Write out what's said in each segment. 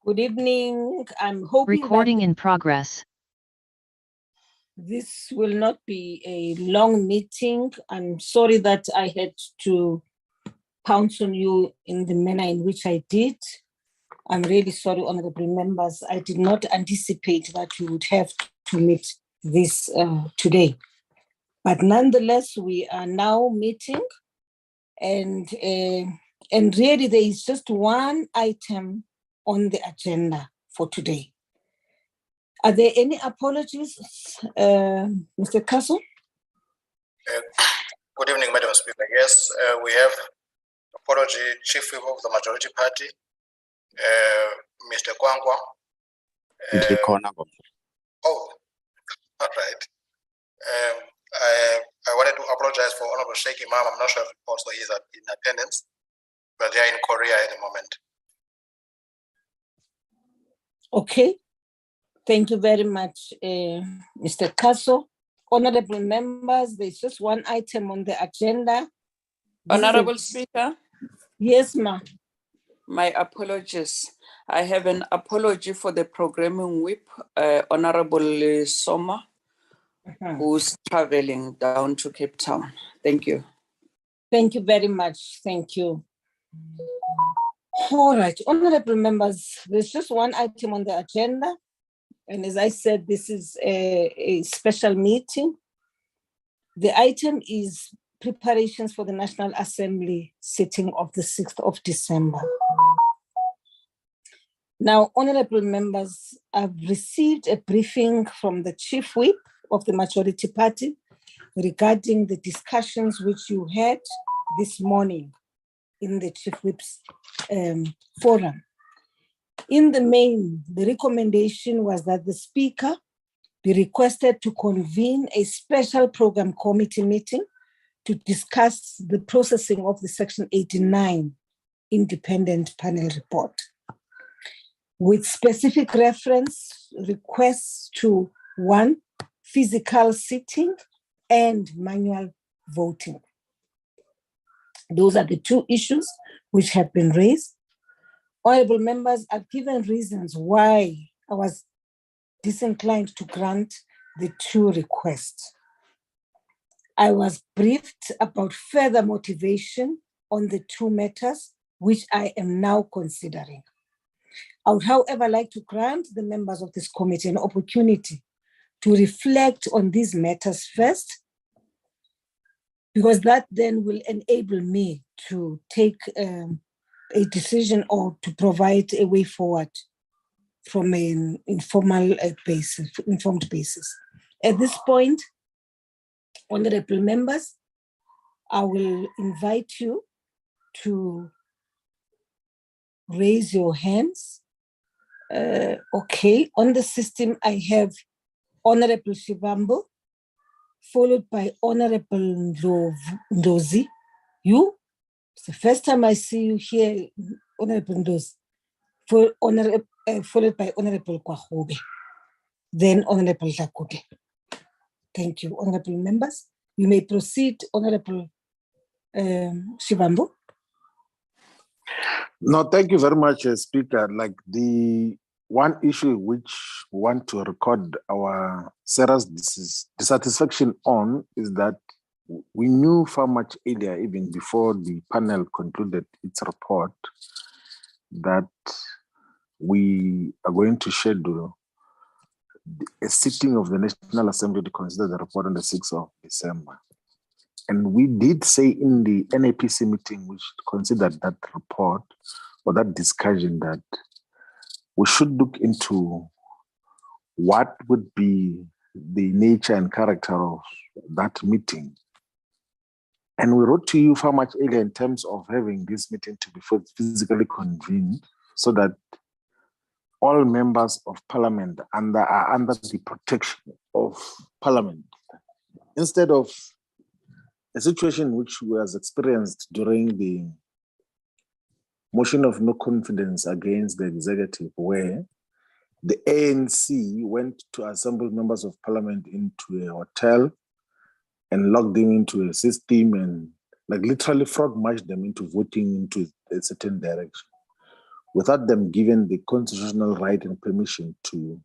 Good evening. I'm hoping Recording that in progress. this will not be a long meeting. I'm sorry that I had to pounce on you in the manner in which I did. I'm really sorry, honorable members. I did not anticipate that you would have to meet this today. But nonetheless, we are now meeting, and really there is just one item on the agenda for today. Are there any apologies, Mr. Castle? Good evening, Madam Speaker. Yes, we have apology, Chief Whip of the Majority Party, Mr. Kwangwa. Oh, all right. I wanted to apologize for Honorable Sheikh Imam. I'm not sure if also he's in attendance, but they're in Korea at the moment. Okay. Thank you very much, Mr. Castle. Honorable members, there's just one item on the agenda. Honorable Speaker. Yes, ma'am. My apologies. I have an apology for the programming whip, Honorable Soma, who's traveling down to Cape Town. Thank you. Thank you very much. Thank you. All right, honorable members, there's just one item on the agenda. And as I said, this is a special meeting. The item is preparations for the National Assembly sitting of the 6th of December. Now, honorable members, I've received a briefing from the Chief Whip of the Majority Party regarding the discussions which you had this morning in the Chief Whip's forum. In the main, the recommendation was that the Speaker be requested to convene a special program committee meeting to discuss the processing of the Section 89 independent panel report, with specific reference requests to 1, physical sitting and manual voting. Those are the two issues which have been raised. Honorable members, I've given reasons why I was disinclined to grant the two requests. I was briefed about further motivation on the two matters, which I am now considering. I would, however, like to grant the members of this committee an opportunity to reflect on these matters first, because that then will enable me to take a decision or to provide a way forward from an informed basis. At this point, honorable members, I will invite you to raise your hands. Okay, on the system, I have Honorable Shivambu, followed by Honorable Ndozi. You? It's the first time I see you here, Honorable Ndozi, followed by Honorable Kwahobe, then Honorable Lakuke. Thank you, honorable members. You may proceed, Honorable Shivambu. No, thank you very much, Speaker. Like the one issue which we want to record our serious dissatisfaction on is that we knew far much earlier, even before the panel concluded its report, that we are going to schedule a sitting of the National Assembly to consider the report on the 6th of December. And we did say in the NAPC meeting, which considered that report or that discussion, that we should look into what would be the nature and character of that meeting. And we wrote to you far much earlier in terms of having this meeting to be physically convened so that all members of parliament are under the protection of parliament, instead of a situation which was experienced during the motion of no confidence against the executive, where the ANC went to assemble members of parliament into a hotel and locked them into a system and like literally frog marched them into voting into a certain direction. without them given the constitutional right and permission to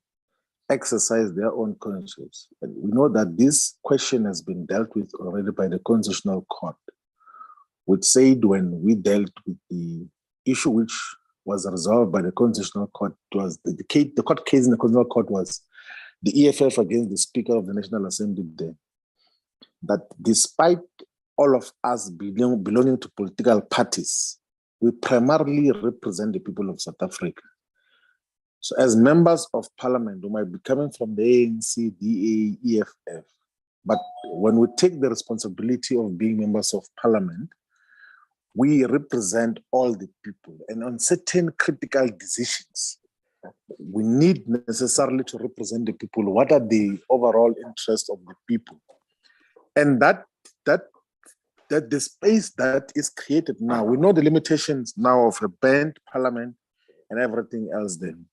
exercise their own conscience. And we know that this question has been dealt with already by the Constitutional Court, which said when we dealt with the issue which was resolved by the Constitutional Court, was the court case in the Constitutional Court was the EFF against the Speaker of the National Assembly there, that despite all of us belonging to political parties, we primarily represent the people of South Africa. So as members of parliament, we might be coming from the ANC, DA, EFF, but when we take the responsibility of being members of parliament, we represent all the people. And on certain critical decisions, we need necessarily to represent the people. What are the overall interests of the people? And that the space that is created now, we know the limitations now of a banned parliament and everything else then.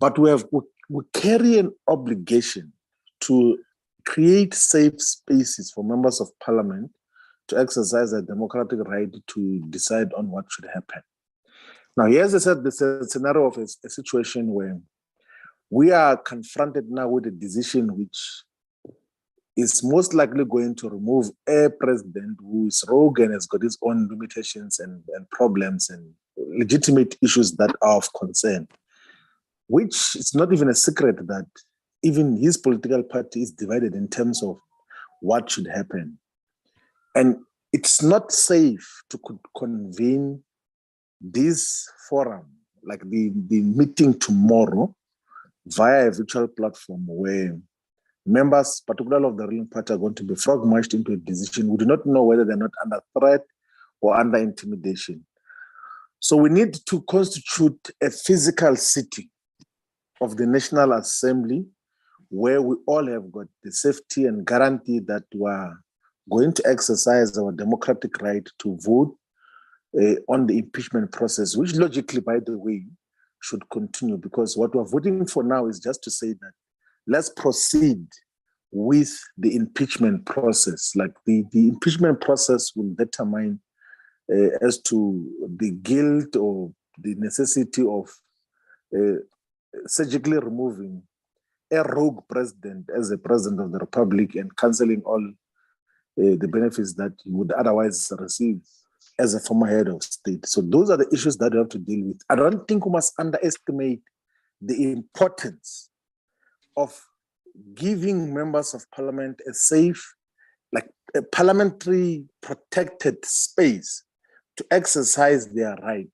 But we carry an obligation to create safe spaces for members of parliament to exercise a democratic right to decide on what should happen. Now, here's the scenario of a situation where we are confronted now with a decision which is most likely going to remove a president who is rogue and has got his own limitations and problems and legitimate issues that are of concern, which is not even a secret that even his political party is divided in terms of what should happen. And it's not safe to convene this forum, like the meeting tomorrow, via a virtual platform where members, particularly of the ruling party, are going to be frog-marched into a decision. We do not know whether they're not under threat or under intimidation. So we need to constitute a physical sitting of the National Assembly where we all have got the safety and guarantee that we are going to exercise our democratic right to vote on the impeachment process, which logically, by the way, should continue, because what we're voting for now is just to say that let's proceed with the impeachment process. Like the impeachment process will determine as to the guilt or the necessity of surgically removing a rogue president as a president of the Republic and cancelling all the benefits that he would otherwise receive as a former head of state. So those are the issues that we have to deal with. I don't think we must underestimate the importance of giving members of parliament a safe, like a parliamentary protected space to exercise their right.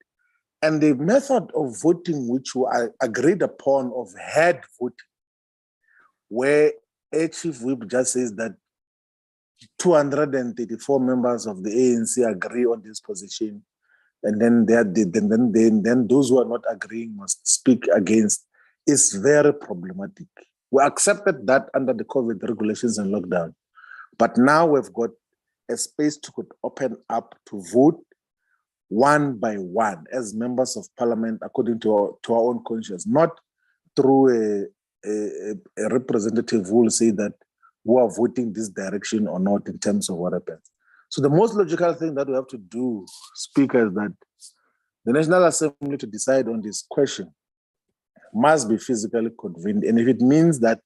And the method of voting which we agreed upon of head voting, where a chief whip just says that 234 members of the ANC agree on this position, and then then those who are not agreeing must speak against, is very problematic. We accepted that under the COVID regulations and lockdown, but now we've got a space to open up to vote one by one as members of parliament according to our own conscience, not through a representative who will say that we are voting this direction or not in terms of what happens. So the most logical thing that we have to do, Speaker, is that the National Assembly to decide on this question must be physically convened. And if it means that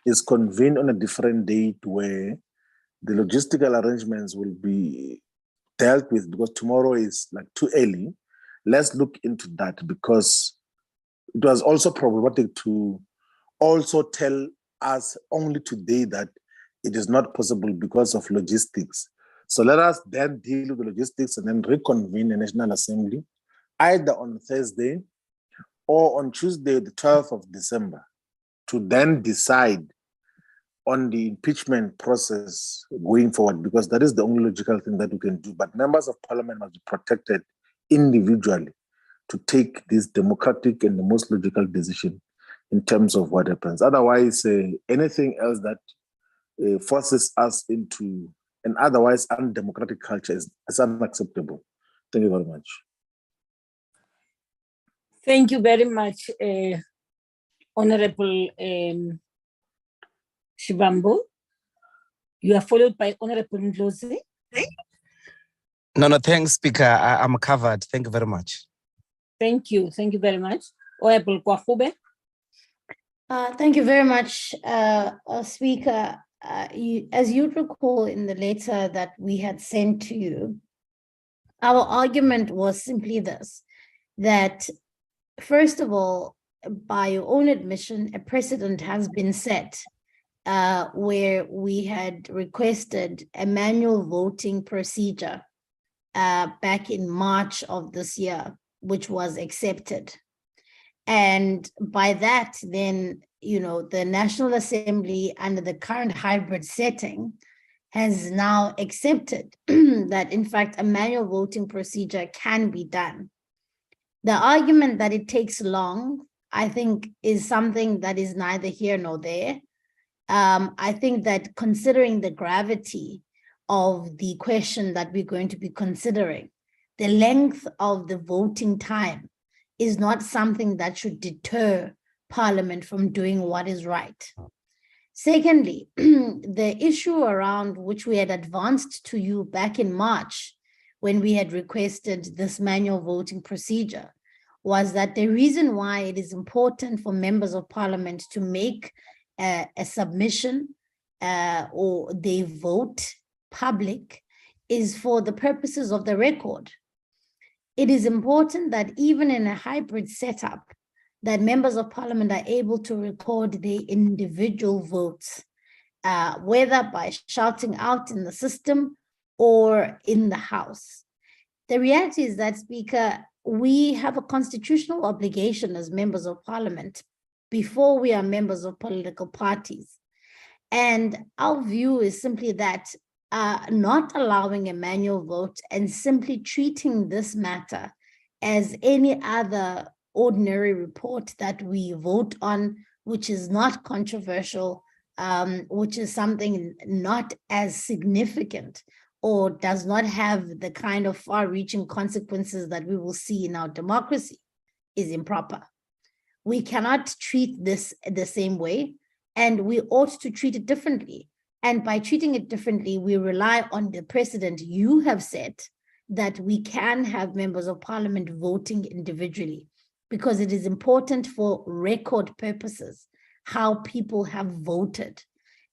it's convened on a different date where the logistical arrangements will be dealt with, because tomorrow is like too early, let's look into that, because it was also problematic to also tell us only today that it is not possible because of logistics. So let us then deal with the logistics and then reconvene the National Assembly either on Thursday or on Tuesday, the 12th of December, to then decide on the impeachment process going forward, because that is the only logical thing that we can do. But members of parliament must be protected individually to take this democratic and the most logical decision in terms of what happens. Otherwise, anything else that forces us into an otherwise undemocratic culture is unacceptable. Thank you very much. Thank you very much, Honorable Shivambu. You are followed by Honorable Ndlozi. No, thanks, Speaker. I'm covered. Thank you very much. Thank you. Thank you very much. Honorable Kwahube. Thank you very much, Speaker. As you recall in the letter that we had sent to you, our argument was simply this, that first of all, by your own admission, a precedent has been set where we had requested a manual voting procedure back in March of this year, which was accepted. And by that, then, the National Assembly under the current hybrid setting has now accepted that, in fact, a manual voting procedure can be done. The argument that it takes long, I think, is something that is neither here nor there. I think that considering the gravity of the question that we're going to be considering, the length of the voting time is not something that should deter Parliament from doing what is right. Secondly, the issue around which we had advanced to you back in March when we had requested this manual voting procedure was that the reason why it is important for members of Parliament to make a submission or they vote public is for the purposes of the record. It is important that even in a hybrid setup, that members of Parliament are able to record their individual votes, whether by shouting out in the system or in the House. The reality is that, Speaker, we have a constitutional obligation as members of Parliament before we are members of political parties. And our view is simply that not allowing a manual vote and simply treating this matter as any other ordinary report that we vote on, which is not controversial, which is something not as significant or does not have the kind of far-reaching consequences that we will see in our democracy, is improper. We cannot treat this the same way, and we ought to treat it differently. And by treating it differently, we rely on the precedent you have set that we can have members of Parliament voting individually, because it is important for record purposes how people have voted.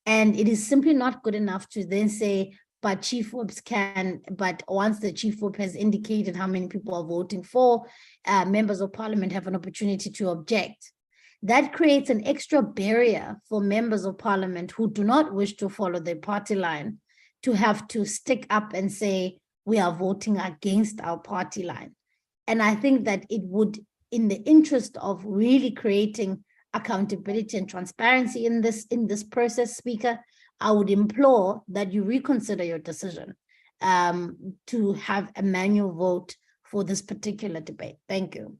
And it is simply not good enough to then say, but chief whips can, but once the chief whip has indicated how many people are voting for, members of Parliament have an opportunity to object. That creates an extra barrier for members of Parliament who do not wish to follow their party line to have to stick up and say, we are voting against our party line. And I think that it would, in the interest of really creating accountability and transparency in this process, Speaker, I would implore that you reconsider your decision to have a manual vote for this particular debate. Thank you.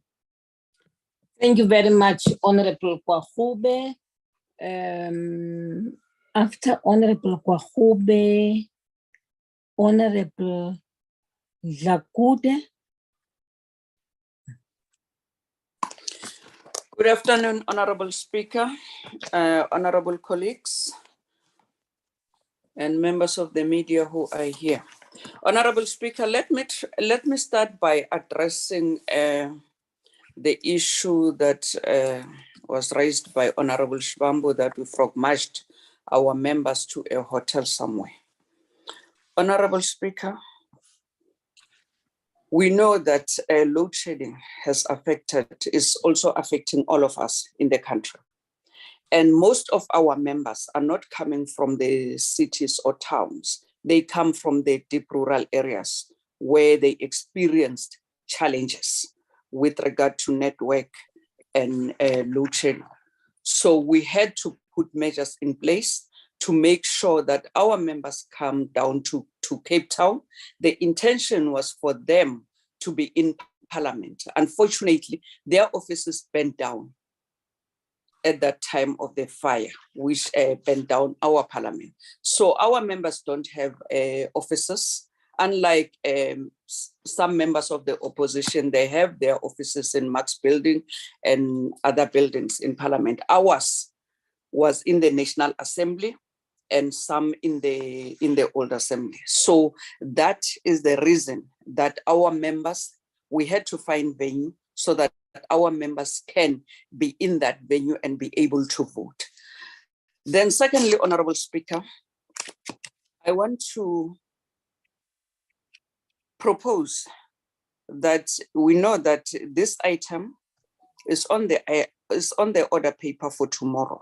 Thank you very much, Honorable Kwahube. After Honorable Kwahube, Honorable Dlakude. Good afternoon, Honorable Speaker, honorable colleagues, and members of the media who are here. Honorable Speaker, let me start by addressing the issue that was raised by Honorable Shivambu, that we frog-marched our members to a hotel somewhere. Honorable Speaker, we know that load shedding is also affecting all of us in the country. And most of our members are not coming from the cities or towns. They come from the deep rural areas where they experienced challenges with regard to network and load shedding. So we had to put measures in place to make sure that our members come down to Cape Town. The intention was for them to be in Parliament. Unfortunately, their offices burned down at that time of the fire, which burned down our Parliament. So our members don't have offices. Unlike some members of the opposition, they have their offices in Max Building and other buildings in Parliament. Ours was in the National Assembly and some in the Old Assembly. So that is the reason that our members, we had to find venue so that our members can be in that venue and be able to vote. Then secondly, Honorable Speaker, I want to propose that we know that this item is on the order paper for tomorrow.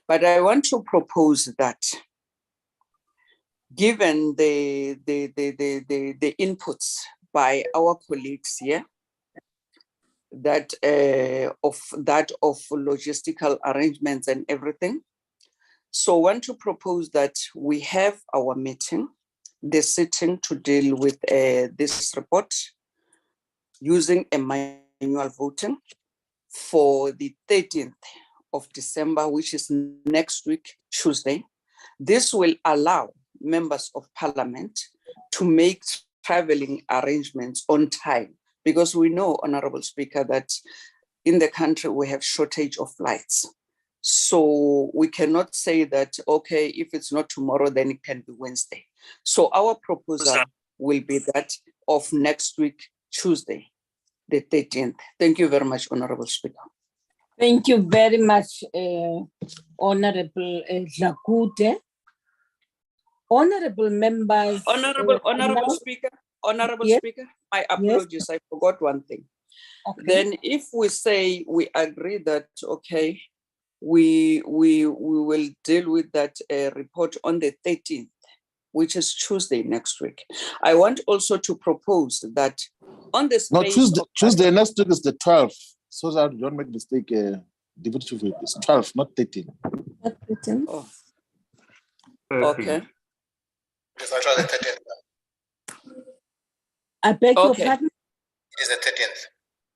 But I want to propose that given the inputs by our colleagues here, that of logistical arrangements and everything. So I want to propose that we have our meeting, the sitting to deal with this report using a manual voting for the 13th of December, which is next week, Tuesday. This will allow members of parliament to make traveling arrangements on time, because we know, Honorable Speaker, that in the country we have shortage of flights. So we cannot say that, okay, if it's not tomorrow, then it can be Wednesday. So our proposal will be that of next week, Tuesday, the 13th. Thank you very much, Honorable Speaker. Thank you very much, Honorable Dlakude. Honorable members. Honorable Speaker, Yes. Speaker, my apologies, I forgot one thing. Okay. Then if we say we agree that, okay, we will deal with that report on the 13th, which is Tuesday next week. I want also to propose that on the space. No, Tuesday next week is the 12th. So that you don't make mistake, Deputy Chief Whip. It's 12, not 13. Not 13. Oh. Okay. It's actually the 13th. I beg your Okay. pardon. It is the 13th.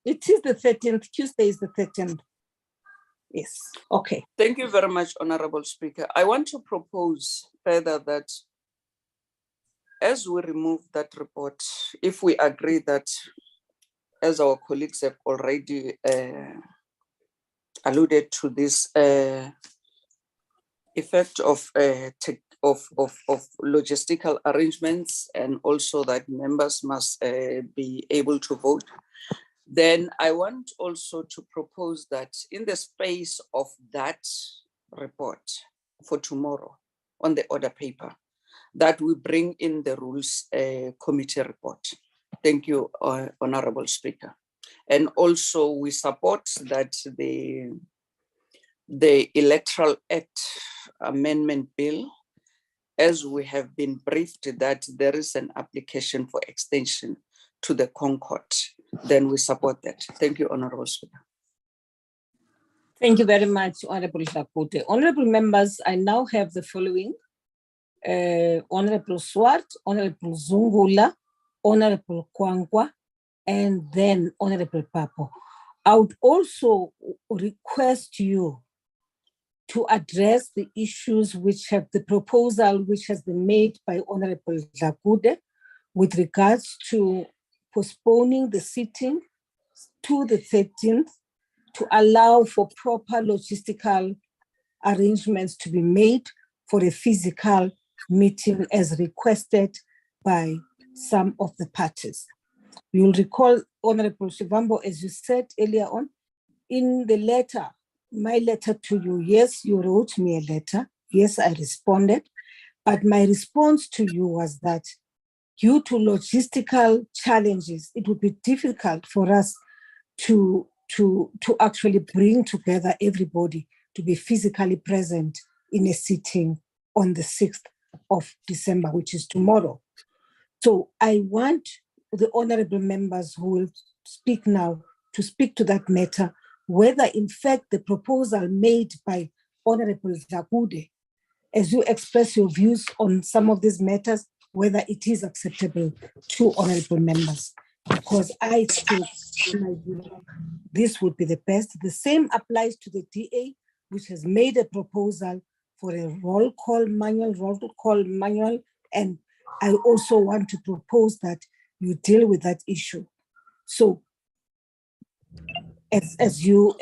It is the 13th. Tuesday is the 13th. Yes. Okay. Thank you very much, Honorable Speaker. I want to propose further that as we remove that report, if we agree that, as our colleagues have already alluded to, this effect of logistical arrangements, and also that members must be able to vote, then I want also to propose that in the space of that report for tomorrow on the order paper, that we bring in the rules committee report. Thank you, Honorable Speaker. And also we support that the Electoral Act Amendment Bill, as we have been briefed that there is an application for extension to the Concord, then we support that. Thank you, Honorable Speaker. Thank you very much, Honorable Dlakude. Honorable members, I now have the following. Honorable Swart, Honorable Zungula, Honorable Kwangwa, and then Honorable Papo. I would also request you to address the issues which have the proposal which has been made by Honorable Dlakude with regards to postponing the sitting to the 13th to allow for proper logistical arrangements to be made for a physical meeting as requested by some of the parties. You'll recall, Honorable Shivambo, as you said earlier on, in the letter, my letter to you, yes, you wrote me a letter. Yes, I responded. But my response to you was that due to logistical challenges, it would be difficult for us to actually bring together everybody to be physically present in a sitting on the 6th of December, which is tomorrow. So I want the honorable members who will speak now to speak to that matter, whether in fact the proposal made by Honorable Dlakude, as you express your views on some of these matters, whether it is acceptable to honorable members. Because I think this would be the best. The same applies to the DA, which has made a proposal for a roll call manual, and I also want to propose that you deal with that issue. So, as you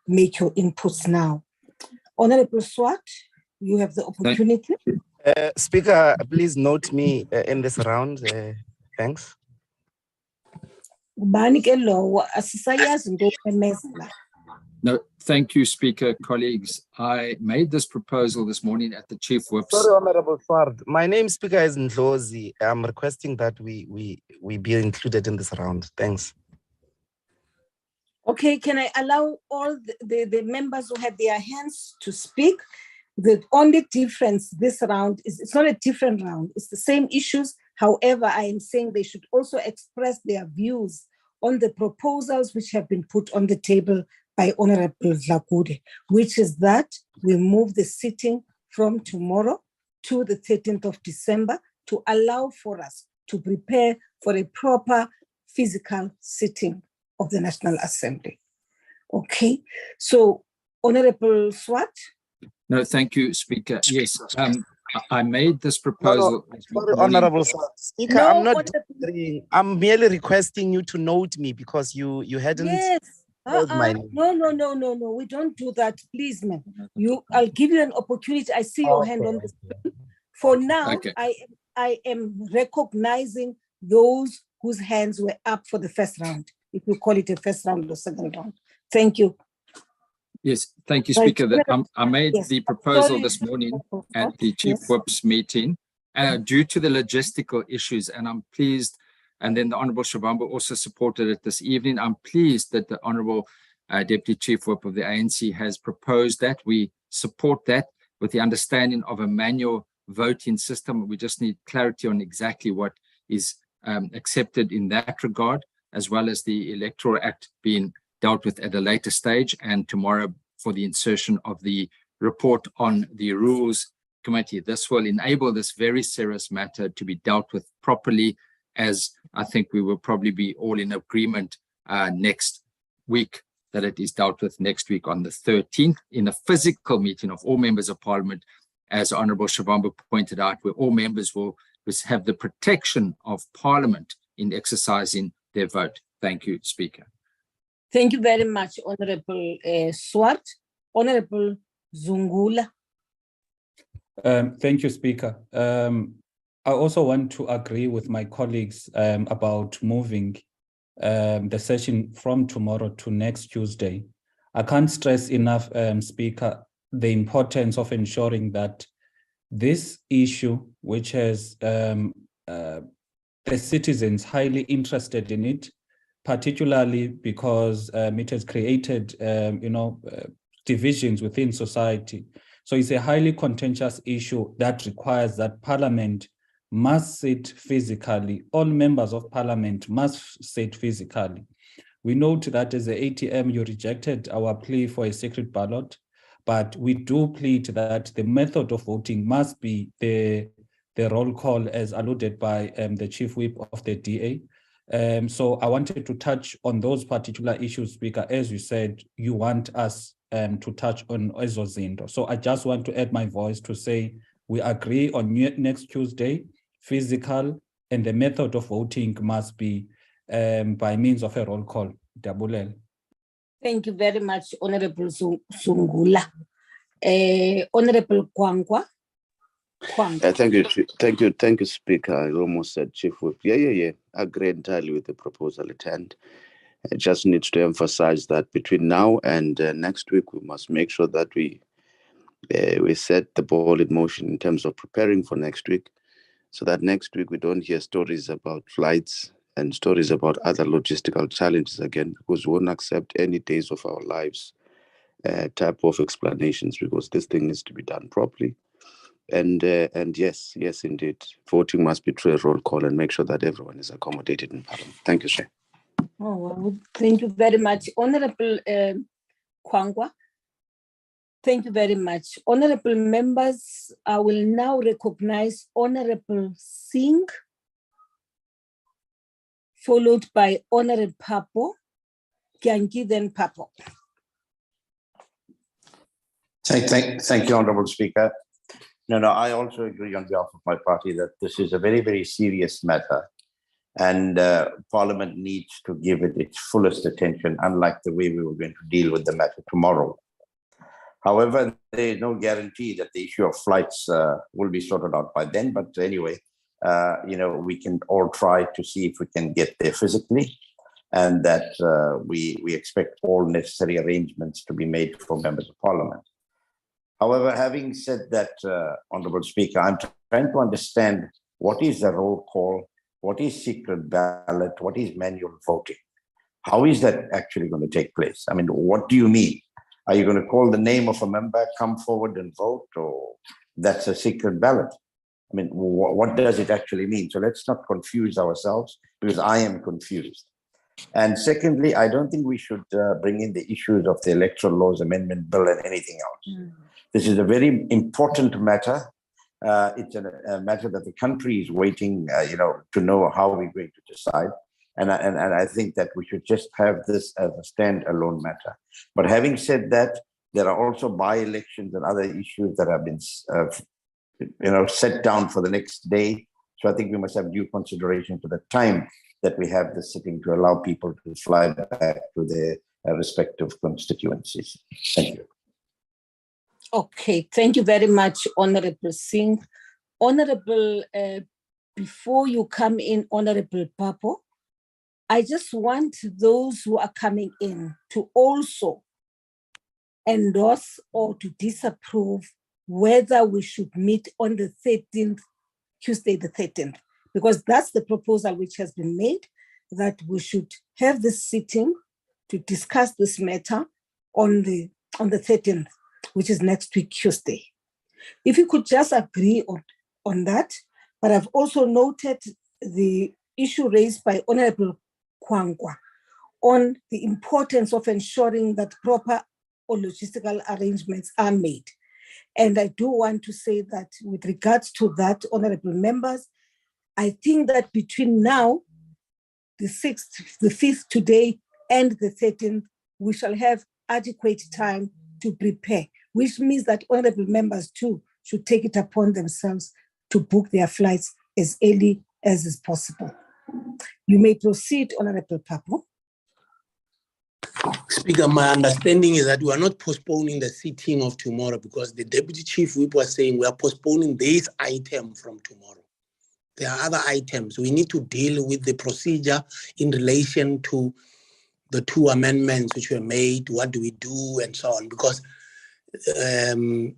make your inputs now, Honorable Swart, you have the opportunity. Speaker, please note me in this round. Thanks. Ubani ke lowo asisayazi into emezela. No, thank you, Speaker. Colleagues, I made this proposal this morning at the Chief Whip's. Sorry, Honorable Swart. My name, Speaker, is Ndlozi. I'm requesting that we be included in this round. Thanks. Okay, can I allow all the members who had their hands to speak? The only difference this round is it's not a different round. It's the same issues. However, I am saying they should also express their views on the proposals which have been put on the table by Honorable Dlakude, which is that we move the sitting from tomorrow to the 13th of December to allow for us to prepare for a proper physical sitting of the National Assembly. Okay, so Honorable Swart. No, thank you, Speaker. Yes, I made this proposal. Sorry, Honorable Swart. Speaker, No, I'm not Honorable- agreeing. I'm merely requesting you to note me because you hadn't. Yes. called my name. No. We don't do that, please, ma'am. I'll give you an opportunity. I see your hand on the screen. For now, Okay. I am recognizing those whose hands were up for the first round, if you call it a first round or second round. Thank you. Yes, thank you, Right. Speaker. I made Yes. the proposal Sorry. this morning at the Chief Yes. Whip's meeting due to the logistical issues, and I'm pleased. And then the Honorable Shabamba also supported it this evening. I'm pleased that the Honorable Deputy Chief Whip of the ANC has proposed that. We support that with the understanding of a manual voting system. We just need clarity on exactly what is accepted in that regard, as well as the Electoral Act being dealt with at a later stage, and tomorrow for the insertion of the report on the Rules Committee. This will enable this very serious matter to be dealt with properly, as I think we will probably be all in agreement next week that it is dealt with next week on the 13th in a physical meeting of all members of Parliament, as Honourable Shabamba pointed out, where all members will have the protection of Parliament in exercising their vote. Thank you, Speaker. Thank you very much, Honorable Swart. Honorable Zungula. Thank you, Speaker. I also want to agree with my colleagues about moving the session from tomorrow to next Tuesday. I can't stress enough, Speaker, the importance of ensuring that this issue, which has the citizens highly interested in it, particularly because it has created, divisions within society. So it's a highly contentious issue that requires that Parliament must sit physically. All members of Parliament must sit physically. We note that as the ATM, you rejected our plea for a secret ballot, but we do plead that the method of voting must be the roll call as alluded by the Chief Whip of the DA. So I wanted to touch on those particular issues, Speaker. As you said, you want us to touch on Ezozinto. So I just want to add my voice to say we agree on next Tuesday, physical, and the method of voting must be by means of a roll call. Dabulel. Thank you very much, Honorable Zungula. Honorable Kwangwa. Thank you, Speaker. I almost said Chief Whip. Yeah. I agree entirely with the proposal at hand. I just need to emphasize that between now and next week, we must make sure that we set the ball in motion in terms of preparing for next week, so that next week we don't hear stories about flights and stories about other logistical challenges again, because we won't accept any days of our lives type of explanations, because this thing needs to be done properly. And yes, indeed, voting must be through a roll call and make sure that everyone is accommodated in Parliament. Thank you, Chair. Oh, well, thank you very much, Honorable Kwangwa. Thank you very much. Honorable members, I will now recognize Honorable Singh, followed by Honorable Papo, Kyangi, then Papo. Thank you, Honorable Speaker. No, I also agree on behalf of my party that this is a very, very serious matter, and Parliament needs to give it its fullest attention, unlike the way we were going to deal with the matter tomorrow. However, there is no guarantee that the issue of flights will be sorted out by then. But anyway, we can all try to see if we can get there physically. and that we expect all necessary arrangements to be made for members of parliament. However, having said that, Honorable Speaker, I'm trying to understand what is the roll call, what is secret ballot, what is manual voting? How is that actually going to take place? I mean, what do you mean? Are you going to call the name of a member, come forward and vote, or that's a secret ballot? I mean, what does it actually mean? So let's not confuse ourselves, because I am confused. And secondly, I don't think we should bring in the issues of the Electoral Laws Amendment Bill and anything else. This is a very important matter. It's a matter that the country is waiting, to know how we're going to decide. And I think that we should just have this as a standalone matter. But having said that, there are also by-elections and other issues that have been, set down for the next day. So I think we must have due consideration to the time that we have this sitting to allow people to fly back to their respective constituencies. Thank you. Okay, thank you very much, Honorable Singh. Honorable, before you come in, Honorable Papo, I just want those who are coming in to also endorse or to disapprove whether we should meet on the 13th, Tuesday the 13th, because that's the proposal which has been made, that we should have this sitting to discuss this matter on the 13th, which is next week, Tuesday. If you could just agree on that, but I've also noted the issue raised by Honorable Kwangwa on the importance of ensuring that proper or logistical arrangements are made. And I do want to say that with regards to that, honorable members, I think that between now, the 6th, the 5th today, and the 13th, we shall have adequate time to prepare, which means that honorable members too should take it upon themselves to book their flights as early as is possible. You may proceed, Honorable Papo. Speaker, my understanding is that we are not postponing the sitting of tomorrow, because the Deputy Chief Whip was saying we are postponing this item from tomorrow. There are other items. We need to deal with the procedure in relation to the two amendments which were made. What do we do, and so on, because and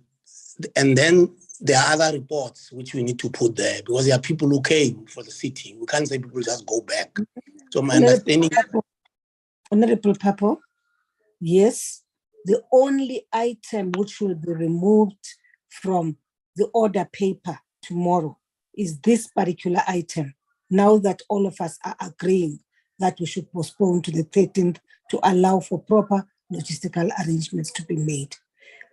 then there are other reports which we need to put there, because there are people who came for the sitting. We can't say people just go back. So my understanding... Honorable Papo, yes, the only item which will be removed from the order paper tomorrow is this particular item, now that all of us are agreeing that we should postpone to the 13th to allow for proper logistical arrangements to be made.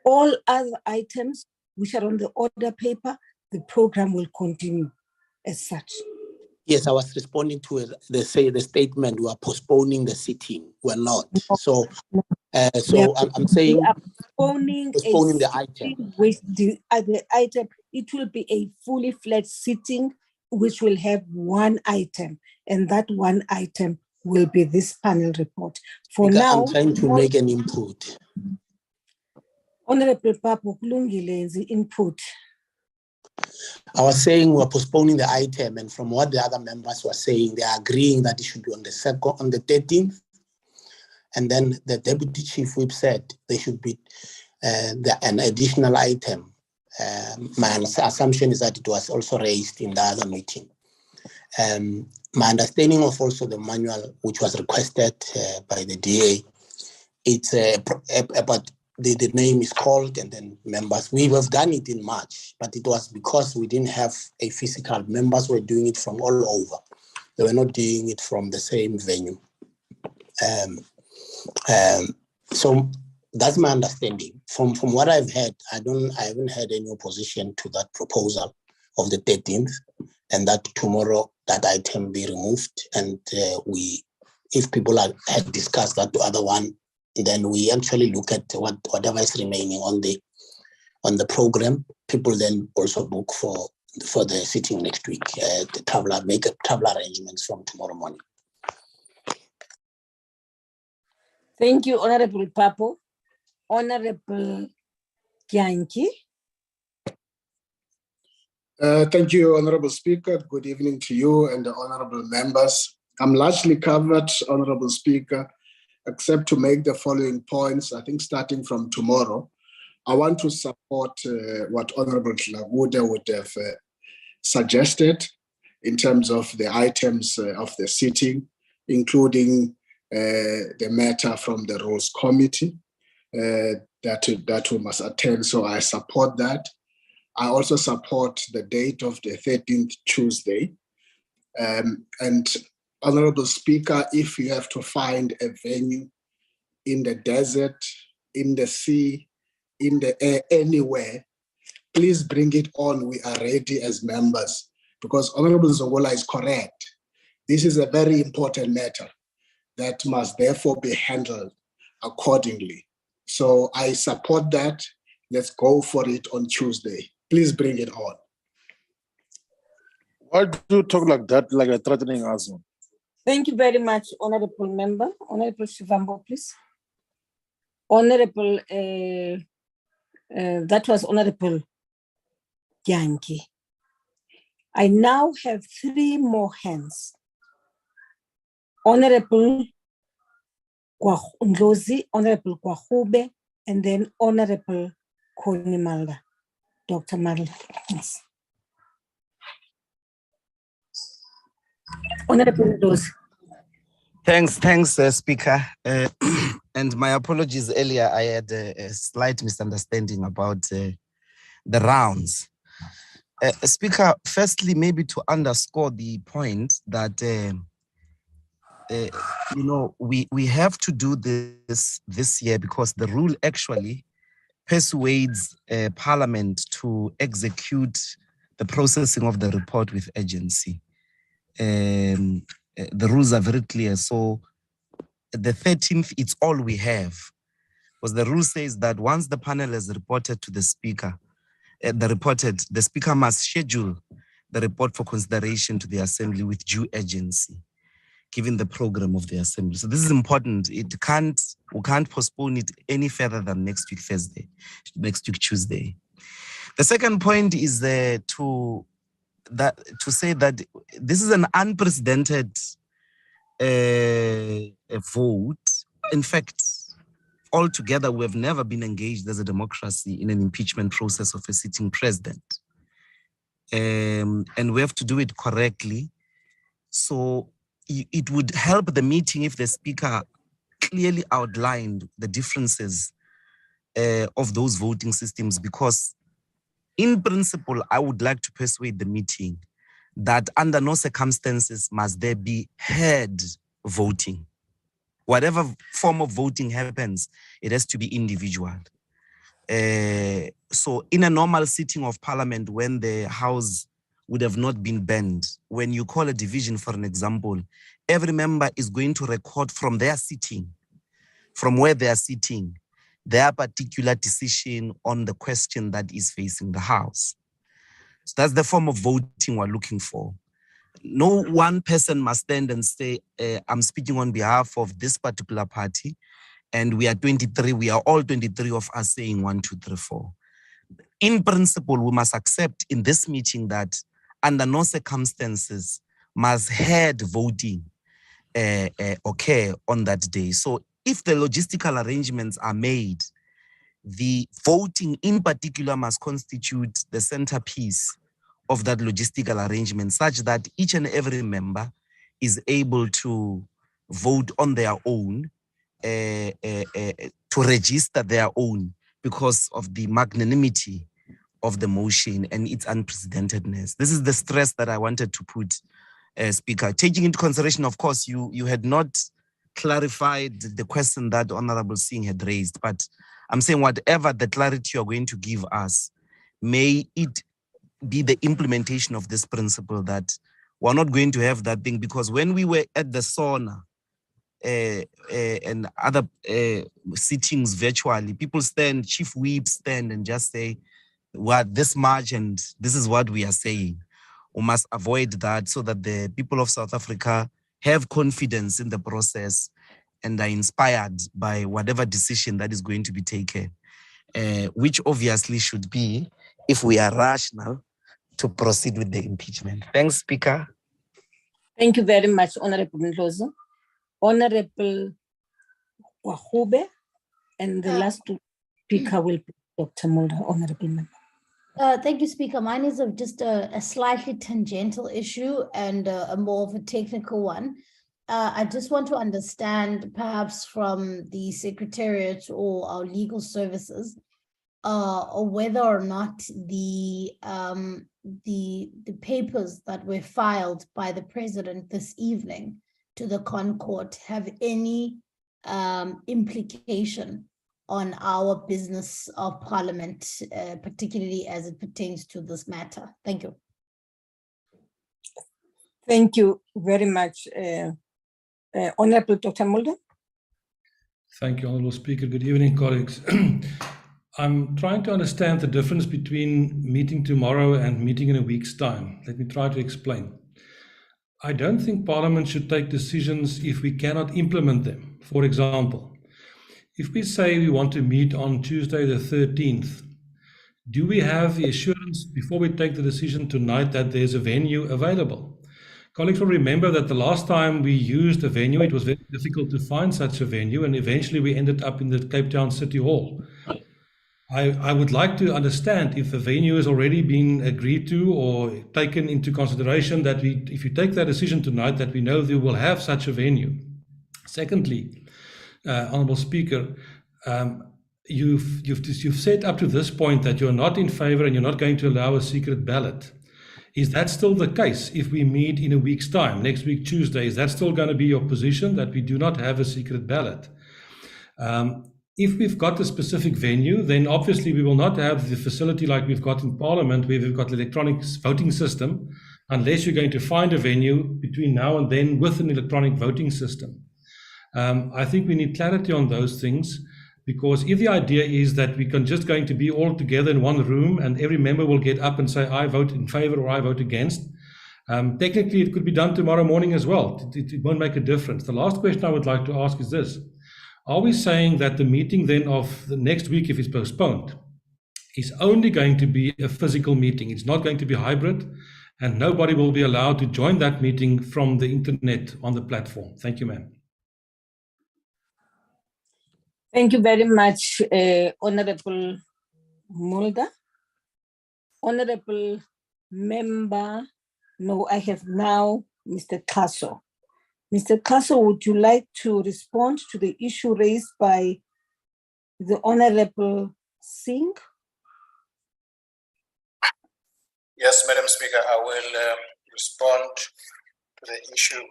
All other items which are on the order paper, the program will continue as such. Yes, I was responding to the statement, we are postponing the sitting. We're not. No. So I'm saying we are postponing the item. With the item, it will be a fully fledged sitting which will have one item, and that one item will be this panel report. For because now, I'm trying to make an input. Honorable Papo Kulungile, input. I was saying we're postponing the item, and from what the other members were saying, they are agreeing that it should be on the 13th. And then the Deputy Chief Whip said there should be an additional item. My assumption is that it was also raised in the other meeting. My understanding of also the manual, which was requested by the DA, it's about the name is called, and then members. We have done it in March, but it was because we didn't have a physical. Members were doing it from all over. They were not doing it from the same venue. So that's my understanding. From what I've heard, I haven't heard any opposition to that proposal of the 13th, and that tomorrow that item be removed. And if people had discussed that other one, then we actually look at whatever is remaining on the program. People then also book for the sitting next week. Make travel arrangements from tomorrow morning. Thank you, Honorable Papo. Honorable Kyanki. Thank you, Honorable Speaker. Good evening to you and the honorable members. I'm largely covered, Honorable Speaker, except to make the following points. I think starting from tomorrow, I want to support what Honorable Dlagude would have suggested in terms of the items of the sitting, including the matter from the Rules Committee that we must attend. So I support that. I also support the date of the 13th Tuesday. And Honorable Speaker, if you have to find a venue in the desert, in the sea, in the air, anywhere, please bring it on. We are ready as members, because Honorable Zongola is correct. This is a very important matter that must therefore be handled accordingly. So I support that. Let's go for it on Tuesday. Please bring it on. Why do you talk like that, like a threatening us? Thank you very much, Honorable Member. Honorable Shivambo, please. Honorable, that was Honorable Yankee. I now have 3 more hands. Honorable Ndlozi, Honorable Kwahube, and then Honorable Connie Malda. Dr. Malda, yes. Honorable Ndlozi. Thanks, Speaker. And my apologies earlier, I had a slight misunderstanding about the rounds. Speaker, firstly, maybe to underscore the point that, we have to do this year because the rule actually persuades Parliament to execute the processing of the report with urgency. The rules are very clear. So the 13th, it's all we have. Because the rule says that once the panel has reported to the Speaker, the Speaker must schedule the report for consideration to the Assembly with due urgency, given the program of the Assembly. So this is important. We can't postpone it any further than next week Tuesday. The second point is to say that this is an unprecedented vote. In fact, altogether, we have never been engaged as a democracy in an impeachment process of a sitting president. And we have to do it correctly. So it would help the meeting if the Speaker clearly outlined the differences of those voting systems, because in principle, I would like to persuade the meeting that under no circumstances must there be head voting. Whatever form of voting happens, it has to be individual. So in a normal sitting of Parliament, when the House would have not been banned, when you call a division, for an example, every member is going to record from their sitting, from where they are sitting, their particular decision on the question that is facing the House. So that's the form of voting we're looking for. No one person must stand and say, I'm speaking on behalf of this particular party, and we are 23, we are all 23 of us saying 1, 2, 3, 4. In principle, we must accept in this meeting that under no circumstances must head voting occur on that day. So if the logistical arrangements are made, the voting in particular must constitute the centerpiece of that logistical arrangement, such that each and every member is able to vote on their own, to register their own, because of the magnanimity of the motion and its unprecedentedness. This is the stress that I wanted to put, Speaker. Taking into consideration, of course, you had not clarified the question that Honorable Singh had raised, but I'm saying whatever the clarity you're going to give us, may it be the implementation of this principle that we're not going to have that thing, because when we were at the sauna and other sittings virtually, people stand, chief whips stand and just say, well, this much and this is what we are saying. We must avoid that so that the people of South Africa have confidence in the process and are inspired by whatever decision that is going to be taken, which obviously should be, if we are rational, to proceed with the impeachment. Thanks, Speaker. Thank you very much, Honorable Ndlovu. Honorable Wahube, and the last speaker will be Dr. Mulder, Honorable Member. Thank you, Speaker. Mine is just a slightly tangential issue and a more of a technical one. I just want to understand, perhaps from the Secretariat or our legal services, or whether or not the papers that were filed by the President this evening to the ConCourt have any implication on our business of Parliament, particularly as it pertains to this matter. Thank you. Thank you very much, Honorable Dr. Mulder. Thank you, Honorable Speaker. Good evening, colleagues. I'm trying to understand the difference between meeting tomorrow and meeting in a week's time. Let me try to explain. I don't think Parliament should take decisions if we cannot implement them. For example, if we say we want to meet on Tuesday the 13th, do we have the assurance before we take the decision tonight that there's a venue available? Colleagues will remember that the last time we used a venue, it was very difficult to find such a venue, and eventually we ended up in the Cape Town City Hall. I would like to understand if the venue has already been agreed to or taken into consideration, that if you take that decision tonight, that we know we will have such a venue. Secondly, Honourable Speaker, you've said up to this point that you're not in favour and you're not going to allow a secret ballot. Is that still the case if we meet in a week's time, next week, Tuesday? Is that still going to be your position, that we do not have a secret ballot? If we've got a specific venue, then obviously we will not have the facility like we've got in Parliament, where we've got the electronic voting system, unless you're going to find a venue between now and then with an electronic voting system. I think we need clarity on those things, because if the idea is that we can just going to be all together in one room and every member will get up and say, I vote in favor or I vote against, technically it could be done tomorrow morning as well. It won't make a difference. The last question I would like to ask is this. Are we saying that the meeting then of the next week, if it's postponed, is only going to be a physical meeting? It's not going to be hybrid, and nobody will be allowed to join that meeting from the internet on the platform. Thank you, ma'am. Thank you very much, Honorable Mulder. Honorable Member, no, I have now Mr. Kaso. Mr. Kaso, would you like to respond to the issue raised by the Honorable Singh? Yes, Madam Speaker, I will respond to the issue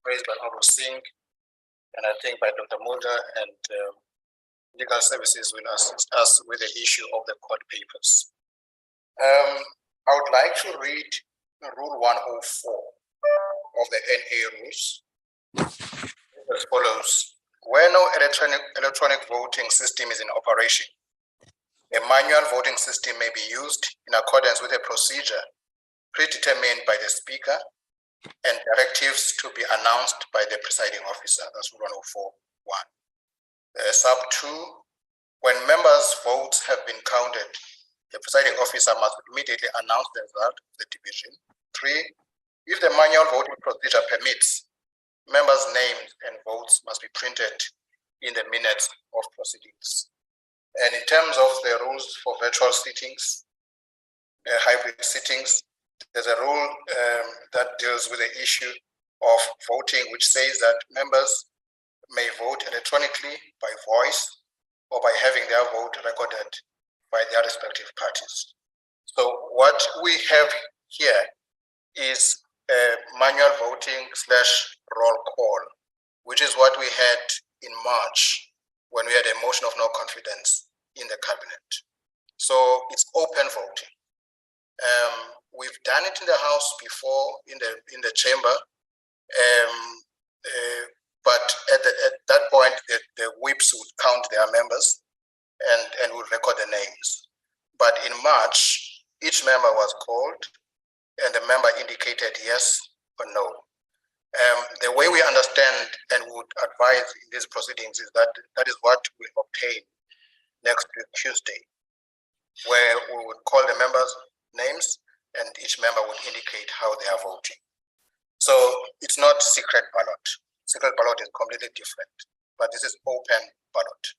raised by Honorable Singh, and I think by Dr. Mulder, and Legal Services will assist us with the issue of the court papers. I would like to read Rule 104 of the NA rules as follows. Where no electronic voting system is in operation, a manual voting system may be used in accordance with a procedure predetermined by the Speaker and directives to be announced by the presiding officer. That's Rule 104.1. Sub 2, when members' votes have been counted, the presiding officer must immediately announce the result of the division. 3, if the manual voting procedure permits, members' names and votes must be printed in the minutes of proceedings. And in terms of the rules for virtual sittings, hybrid sittings, there's a rule that deals with the issue of voting, which says that members may vote electronically by voice or by having their vote recorded by their respective parties. So what we have here is manual voting / roll call, which is what we had in March when we had a motion of no confidence in the cabinet. So it's open voting. We've done it in the House before, in the chamber, but at that point, the whips would count their members and would record the names. But in March, each member was called and the member indicated yes or no. The way we understand and would advise in these proceedings is that that is what we'll obtain next week, Tuesday, where we would call the members' names and each member would indicate how they are voting. So it's not secret ballot. Secret ballot is completely different, but this is open ballot.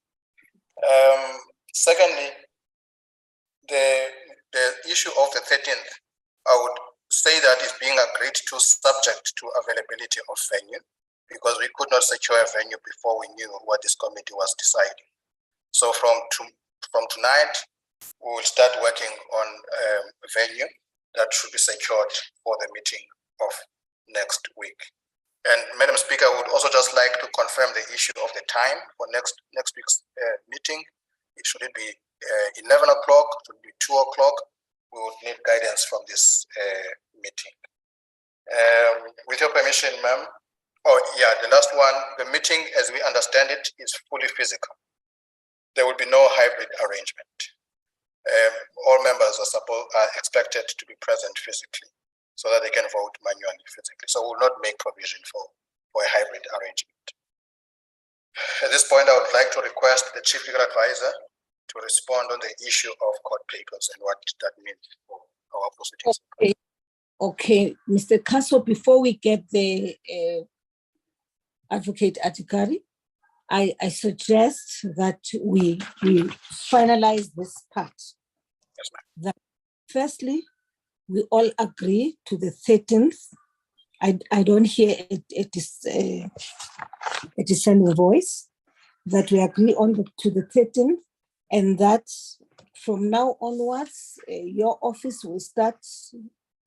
Secondly, the issue of the 13th, I would say that is being agreed to subject to availability of venue, because we could not secure a venue before we knew what this committee was deciding. So from tonight, we will start working on a venue that should be secured for the meeting of next week. And Madam Speaker, I would also just like to confirm the issue of the time for next week's meeting. Should it be 11 o'clock? Should it be 2 o'clock? We would need guidance from this meeting. With your permission, ma'am. Oh yeah, the last one, the meeting as we understand it is fully physical. There will be no hybrid arrangement. All members are expected to be present physically so that they can vote manually physically. So we will not make provision for a hybrid arrangement. At this point, I would like to request the Chief Legal Advisor to respond on the issue of court papers and what that means for our proceedings. Okay, Mr. Kaso, before we get the Advocate Atikari, I suggest that we finalize this part. Yes, ma'am. That firstly, we all agree to the 13th. I don't hear a dissenting voice, that we agree to the 13th, and that from now onwards, your office will start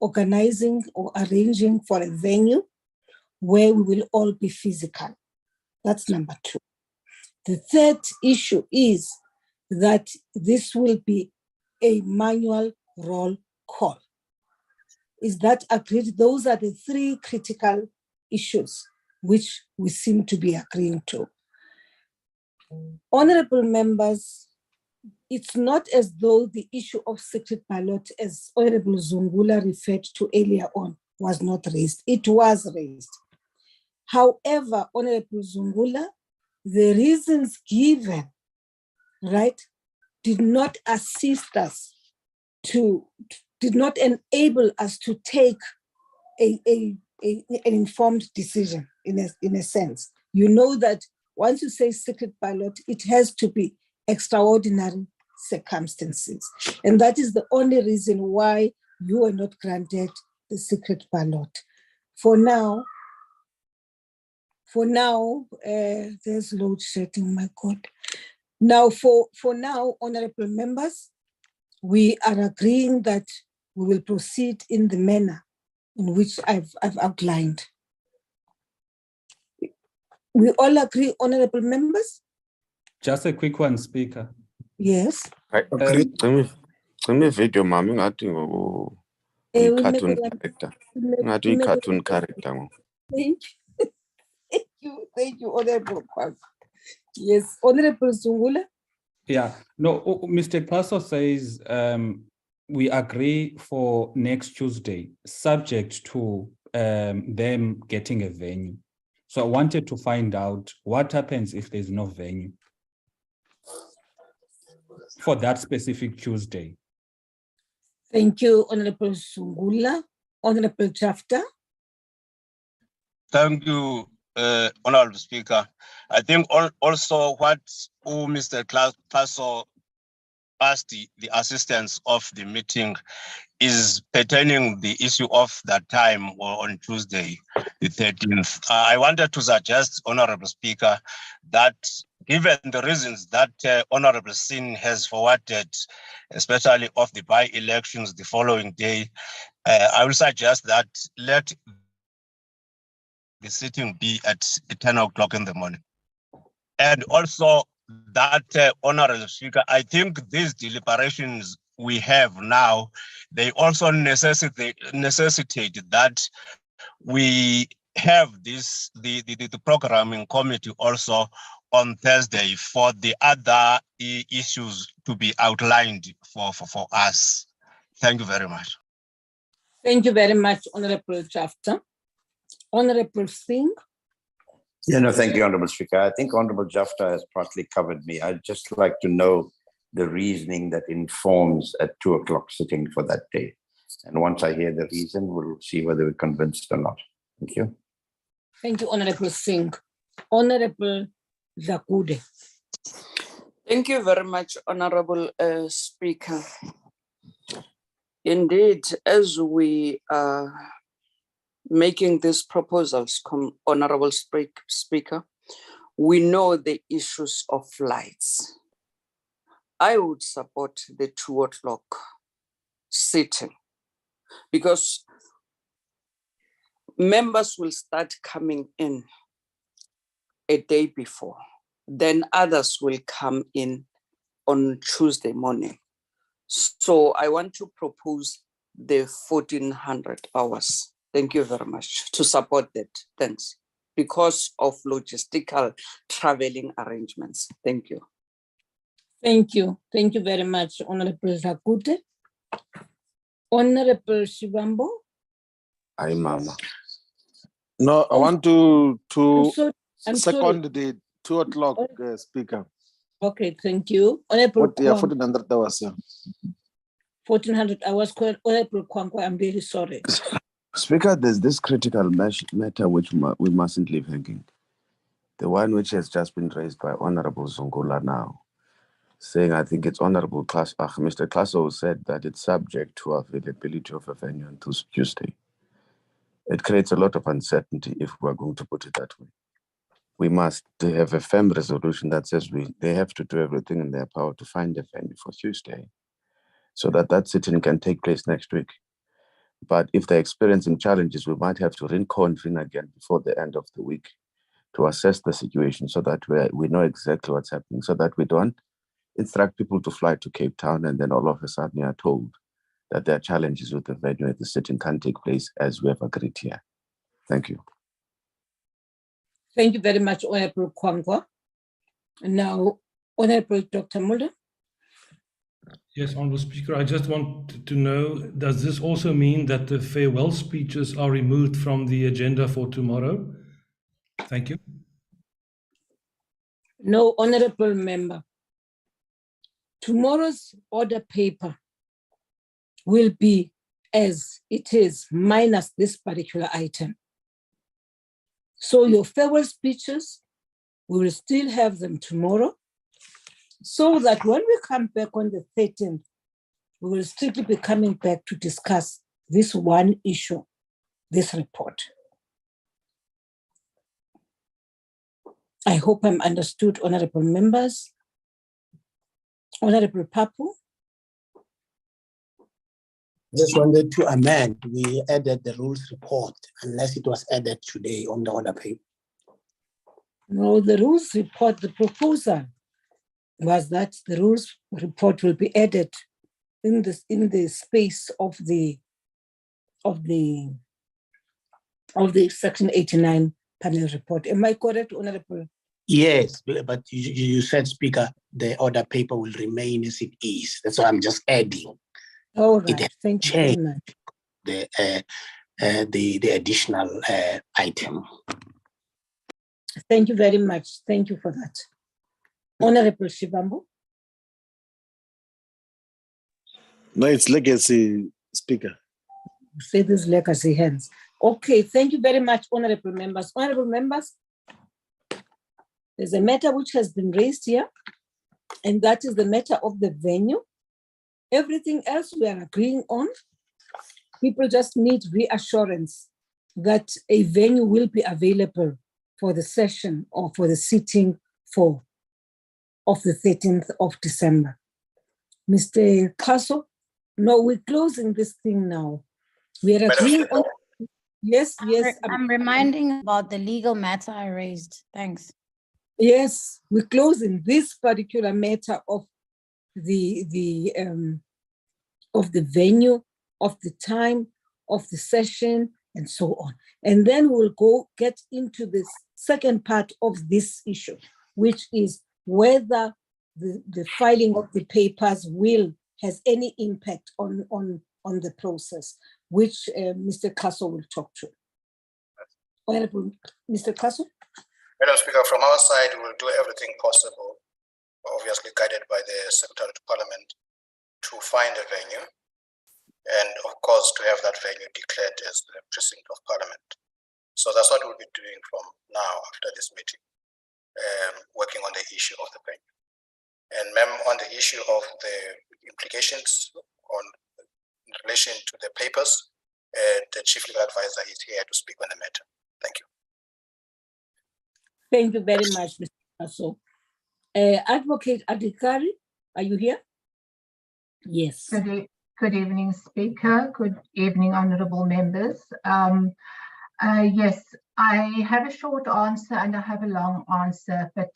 organizing or arranging for a venue where we will all be physical. That's number 2. The third issue is that this will be a manual roll call. Is that agreed? Those are the 3 critical issues which we seem to be agreeing to. Honorable members, it's not as though the issue of secret ballot, as Honorable Zungula referred to earlier on, was not raised. It was raised. However, Honorable Zungula, the reasons given, right, did not assist us did not enable us to take an informed decision in a sense. You know that once you say secret ballot, it has to be extraordinary circumstances. And that is the only reason why you were not granted the secret ballot. For now, there's load shedding, my God. Now, for now, honorable members, we are agreeing that we will proceed in the manner in which I've outlined. We all agree, honorable members? Just a quick one, Speaker. Yes. Video, mami, cartoon character. Cartoon character. Thank you, Honorable Kwak. Yes, Honorable Zungula. Yeah, no, Mr. Paso says we agree for next Tuesday, subject to them getting a venue. So I wanted to find out what happens if there's no venue for that specific Tuesday. Thank you, Honorable Zungula. Honorable Jafta. Thank you, Honorable Speaker. I think also what Mr. Klaso asked the assistance of the meeting is pertaining the issue of that time on Tuesday, the 13th. I wanted to suggest, Honorable Speaker, that given the reasons that Honorable Sin has forwarded, especially of the by-elections the following day, I will suggest that let the sitting be at 10 o'clock in the morning. And also that, Honorable Speaker, I think these deliberations we have now, they also necessitate that we have this, the programming committee also on Thursday for the other issues to be outlined for us. Thank you very much. Thank you very much, Honorable Jafta. Honorable Singh. Yeah, no, thank you, Honorable Speaker. I think Honorable Jafta has partly covered me. I'd just like to know the reasoning that informs a 2 o'clock sitting for that day. And once I hear the reason, we'll see whether we're convinced or not. Thank you. Thank you, Honorable Singh. Honorable Zakude. Thank you very much, Honorable Speaker. Indeed, as we are making these proposals, Honorable Speaker, we know the issues of flights. I would support the 2 o'clock sitting because members will start coming in a day before. Then others will come in on Tuesday morning. So I want to propose the 1400 hours. Thank you very much to support that. Thanks. Because of logistical traveling arrangements. Thank you. Thank you. Thank you very much, Honorable Zakude. Honorable Shivambu. Aye, Mama. No, I want to I'm second sorry. the 2 o'clock, Speaker. Okay, thank you. Honorable What, yeah, Kwam, 1400 hours, yeah. 1400 hours. Honorable Kwankwa, I'm really sorry. Speaker, there's this critical matter which we mustn't leave hanging. The one which has just been raised by Honorable Zungula now, saying, I think it's Honorable Mr. Klaso said that it's subject to availability of a venue on Tuesday. It creates a lot of uncertainty if we're going to put it that way. We must have a firm resolution that says they have to do everything in their power to find a venue for Tuesday so that sitting can take place next week. But if they're experiencing challenges, we might have to reconvene again before the end of the week to assess the situation so that we know exactly what's happening, so that we don't instruct people to fly to Cape Town and then all of a sudden you are told that there are challenges with the venue at the sitting can't take place as we have agreed here. Thank you. Thank you very much, Honorable Kwangwa. Now, Honorable Dr. Mulder. Yes, Honourable Speaker, I just want to know, does this also mean that the farewell speeches are removed from the agenda for tomorrow? Thank you. No, Honorable Member. Tomorrow's order paper will be as it is, minus this particular item. So your farewell speeches, we will still have them tomorrow, so that when we come back on the 13th, we will strictly be coming back to discuss this one issue, this report. I hope I'm understood, honorable members. Honorable Papu. Just wanted to amend, we added the rules report, unless it was added today on the order paper. No, the rules report, the proposal was that the rules report will be added in the space of the Section 89 panel report. Am I correct, Honorable? Yes, but you said, Speaker, the order paper will remain as it is. That's why I'm just adding. All right, thank you very much. The additional item. Thank you very much. Thank you for that. Honorable Shivambu. No, it's legacy, Speaker. Say this legacy hands. Okay, thank you very much, honorable members. Honorable members, there's a matter which has been raised here, and that is the matter of the venue. Everything else we are agreeing on. People just need reassurance that a venue will be available for the session or for the sitting of the 13th of December. Mr. Kaso, no, we're closing this thing now. We are agreeing on. Yes, yes. I'm reminding about the legal matter I raised. Thanks. Yes, we're closing this particular matter of the venue, of the time, of the session, and so on. And then we'll get into the second part of this issue, which is whether the filing of the papers has any impact on the process, which Mr. Kaso will talk to. Honorable Mr. Kaso? Madam Speaker, from our side, we will do everything possible, obviously guided by the Secretary to Parliament, to find a venue, and of course to have that venue declared as the precinct of Parliament. So that's what we'll be doing from now after this meeting, working on the issue of the bank. And ma'am, on the issue of the implications in relation to the papers, the chief legal advisor is here to speak on the matter. Thank you. Thank you very much, Mr. Paso. Advocate Adhikari, are you here? Yes. Good evening, Speaker. Good evening, honourable members. Yes, I have a short answer and I have a long answer, but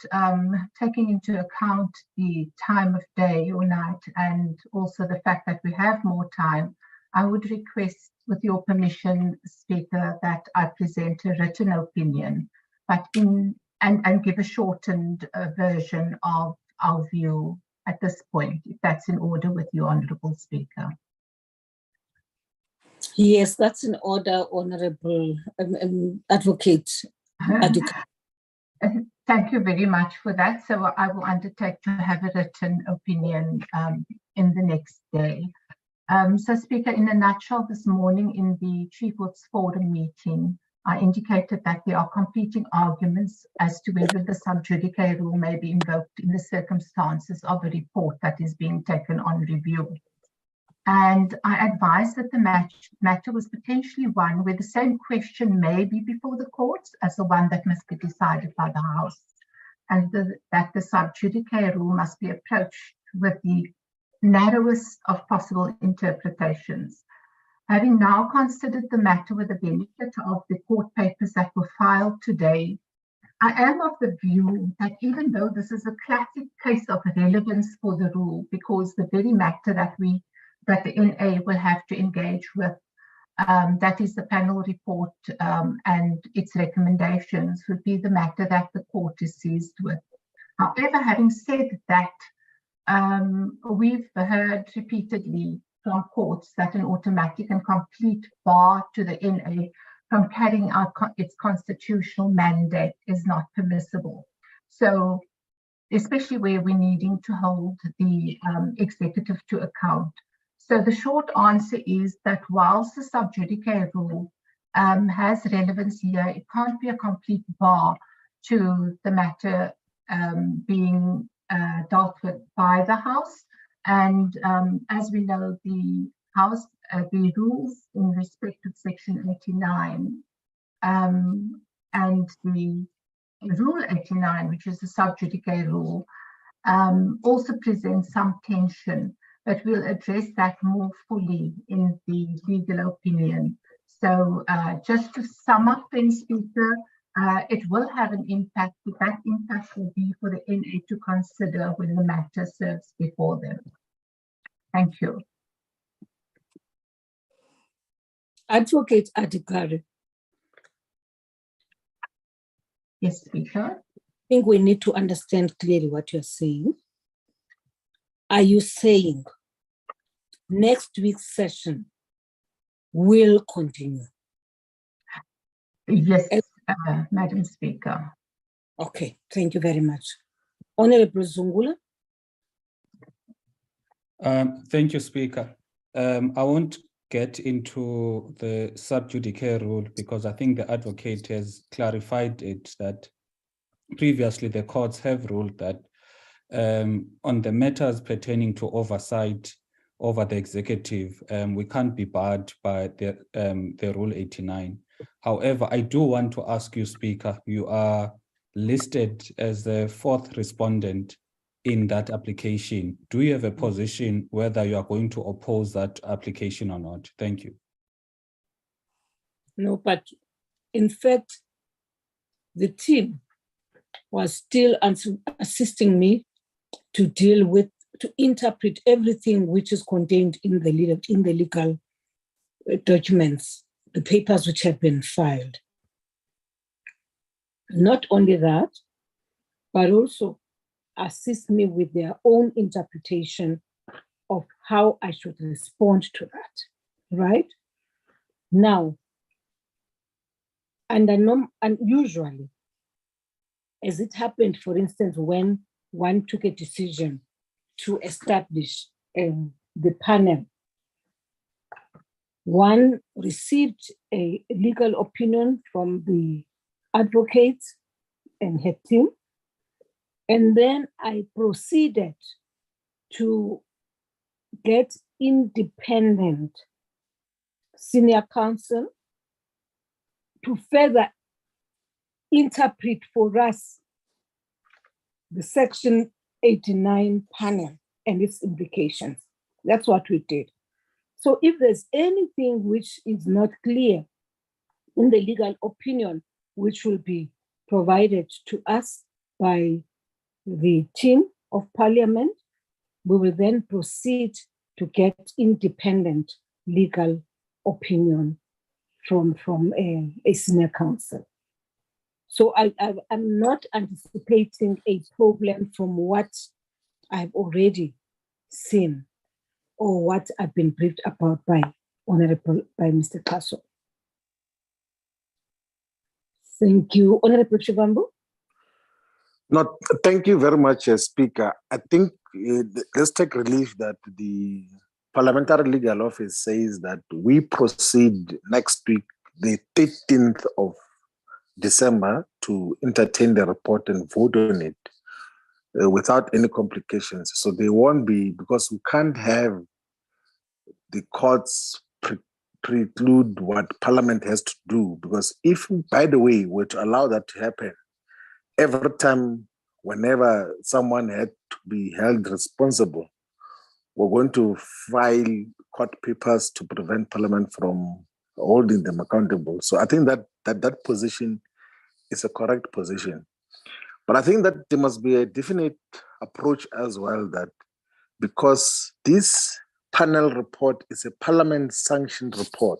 taking into account the time of day or night and also the fact that we have more time, I would request, with your permission, Speaker, that I present a written opinion, but and give a shortened version of our view at this point, if that's in order with you, Honourable Speaker. Yes, that's in order, Honourable Advocate Adhikari. Thank you very much for that. So I will undertake to have a written opinion in the next day. So Speaker, in a nutshell, this morning in the Chief Whip's Forum meeting, I indicated that there are competing arguments as to whether the sub judice rule may be invoked in the circumstances of a report that is being taken on review. And I advised that the matter was potentially one where the same question may be before the courts as the one that must be decided by the House, and that the sub judice rule must be approached with the narrowest of possible interpretations. Having now considered the matter with the benefit of the court papers that were filed today, I am of the view that even though this is a classic case of relevance for the rule, because the very matter that the NA will have to engage with, that is the panel report and its recommendations, would be the matter that the court is seized with. However, having said that, we've heard repeatedly from courts that an automatic and complete bar to the NA from carrying out its constitutional mandate is not permissible. So, especially where we're needing to hold the executive to account. So the short answer is that whilst the sub judice rule has relevance here, it can't be a complete bar to the matter being dealt with by the House. And as we know, the House, the rules in respect of Section 89 and the Rule 89, which is the sub judice rule, also presents some tension, but we'll address that more fully in the legal opinion. So just to sum up then, Speaker, it will have an impact, but that impact will be for the NA to consider when the matter serves before them. Thank you. Advocate Adhikari. Yes, Speaker. I think we need to understand clearly what you're saying. Are you saying next week's session will continue? Yes, Madam Speaker. Okay, thank you very much. Honorable Zungula. Thank you, Speaker. I won't get into the sub judice rule because I think the advocate has clarified it that previously the courts have ruled that on the matters pertaining to oversight over the executive, we can't be barred by the Rule 89. However, I do want to ask you, Speaker, you are listed as the fourth respondent in that application. Do you have a position whether you are going to oppose that application or not? Thank you. No, but in fact, the team was still assisting me to deal with, to interpret everything which is contained in the legal documents, the papers which have been filed. Not only that, but also assist me with their own interpretation of how I should respond to that, right? Now, and usually, as it happened, for instance, when one took a decision to establish the panel, One received a legal opinion from the advocate and her team. And then I proceeded to get independent senior counsel to further interpret for us the Section 89 panel and its implications. That's what we did. So if there's anything which is not clear in the legal opinion, which will be provided to us by the team of Parliament, we will then proceed to get independent legal opinion from a senior counsel. So I'm not anticipating a problem from what I've already seen or what I've been briefed about by Mr. Kaso. Thank you. Honorable Shivambu. No, thank you very much, Speaker. I think let's take relief that the Parliamentary Legal Office says that we proceed next week, the 13th of December, to entertain the report and vote on it without any complications. So they won't be, because we can't have the courts preclude what Parliament has to do. Because if, by the way, were to allow that to happen, every time, whenever someone had to be held responsible, we're going to file court papers to prevent Parliament from holding them accountable. So I think that position is a correct position. But I think that there must be a definite approach as well, that because this panel report is a Parliament-sanctioned report,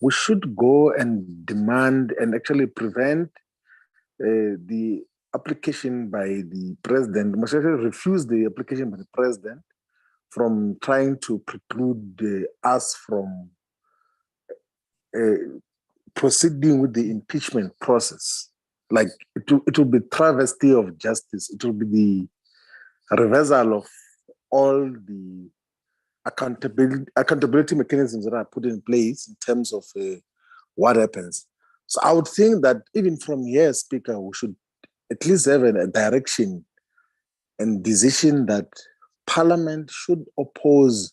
we should go and demand and actually prevent the application by the president, must actually refuse the application by the president from trying to preclude us from proceeding with the impeachment process. Like it will be travesty of justice. It will be the reversal of all the accountability mechanisms that are put in place in terms of what happens. So I would think that even from here, Speaker, we should at least have a direction and decision that Parliament should oppose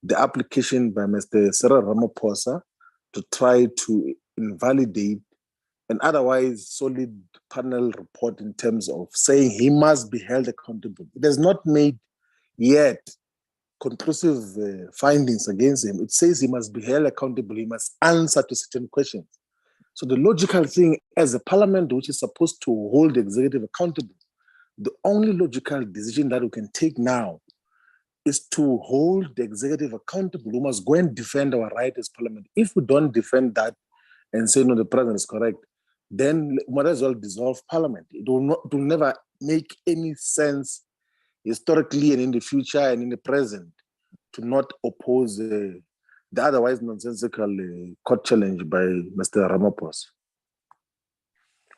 the application by Mr. Cyril Ramaphosa to try to invalidate an otherwise solid panel report in terms of saying he must be held accountable. It has not made yet conclusive findings against him. It says he must be held accountable, he must answer to certain questions. So the logical thing as a parliament which is supposed to hold the executive accountable, the only logical decision that we can take now is to hold the executive accountable. We must go and defend our right as parliament. If we don't defend that and say, no, the president is correct, then we might as well dissolve parliament. It will never make any sense historically and in the future and in the present to not oppose the otherwise nonsensical court challenge by Mr. Ramaphosa.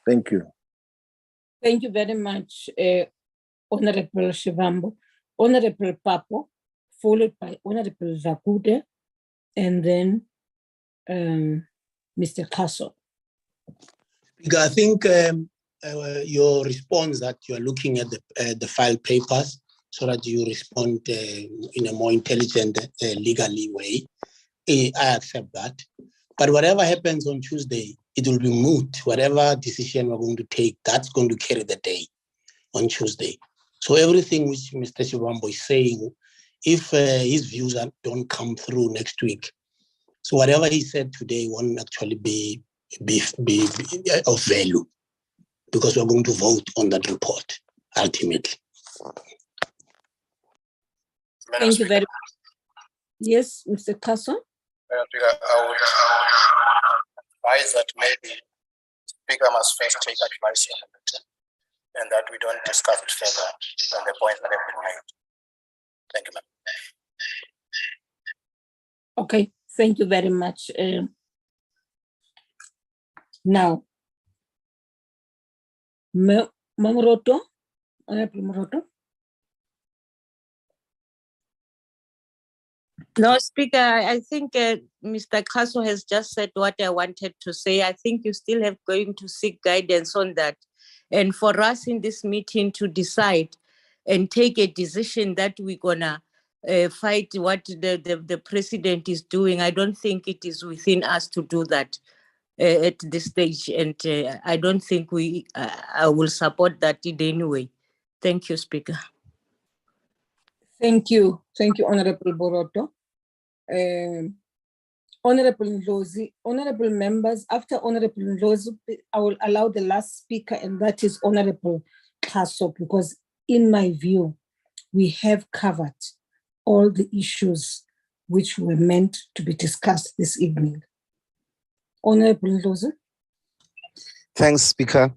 Thank you. Thank you very much, Honorable Shivambu. Honorable Papo, followed by Honorable Zakude, and then Mr. Kaso. I think your response that you are looking at the file papers so that you respond in a more intelligent, legally way. I accept that. But whatever happens on Tuesday, it will be moot. Whatever decision we're going to take, that's going to carry the day on Tuesday. So everything which Mr. Shivambu is saying, if his views don't come through next week, so whatever he said today won't actually be of value, because we're going to vote on that report ultimately. Thank you very much. Yes, Mr. Kaso. I would advise that maybe the Speaker must first take advice on the matter, and that we don't discuss it further than the points that have been made. Thank you, ma'am. Okay, thank you very much. Now, Mamroto, Honorable Mamroto. No, Speaker, I think Mr. Kaso has just said what I wanted to say. I think you still have going to seek guidance on that. And for us in this meeting to decide and take a decision that we're gonna fight what the president is doing, I don't think it is within us to do that at this stage. And I don't think I will support that in any way. Thank you, Speaker. Thank you, Honorable Boroto. Honorable Ndlozi, honorable members, after Honorable Ndlozi, I will allow the last speaker, and that is Honorable Kaso, because in my view, we have covered all the issues which were meant to be discussed this evening. Honorable Ndlozi. Thanks, Speaker.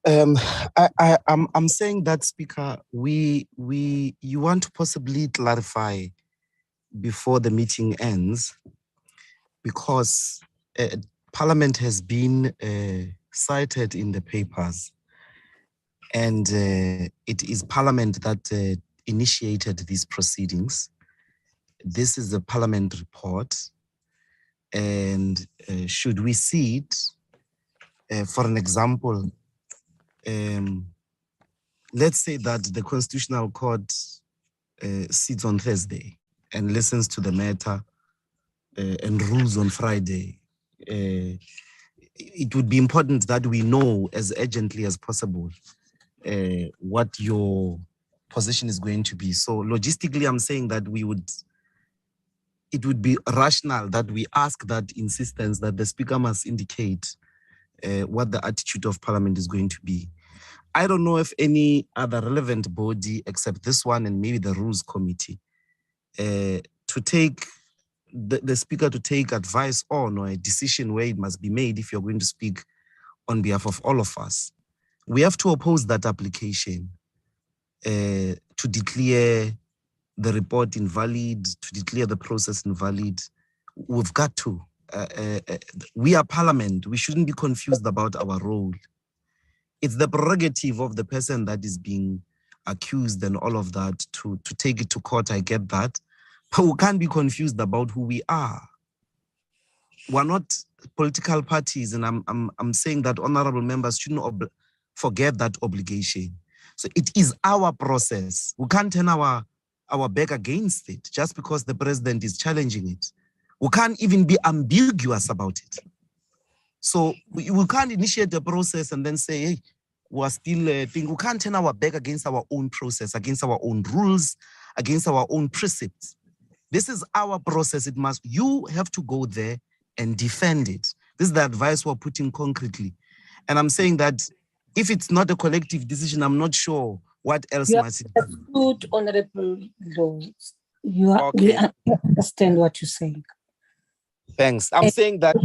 I'm saying that, Speaker, you want to possibly clarify before the meeting ends, because Parliament has been cited in the papers, and it is Parliament that initiated these proceedings. This is the Parliament report, and should we see it, for an example, let's say that the Constitutional Court sits on Thursday and listens to the matter and rules on Friday. It would be important that we know as urgently as possible what your position is going to be. So logistically, I'm saying that it would be rational that we ask that insistence that the Speaker must indicate what the attitude of Parliament is going to be. I don't know if any other relevant body except this one and maybe the Rules Committee to take the Speaker to take advice on, or a decision where it must be made if you're going to speak on behalf of all of us. We have to oppose that application to declare the report invalid, to declare the process invalid. We've got to. We are Parliament. We shouldn't be confused about our role. It's the prerogative of the person that is being accused and all of that to take it to court. I get that. But we can't be confused about who we are. We're not political parties, and I'm saying that honorable members shouldn't forget that obligation. So it is our process. We can't turn our back against it just because the president is challenging it. We can't even be ambiguous about it. So we can't initiate the process and then say, hey, we're still thinking. We can't turn our back against our own process, against our own rules, against our own precepts. This is our process. You have to go there and defend it. This is the advice we're putting concretely. And I'm saying that if it's not a collective decision, I'm not sure what else must it be. Good, Honorable Ndlozi. We understand what you're saying. Thanks. I'm saying that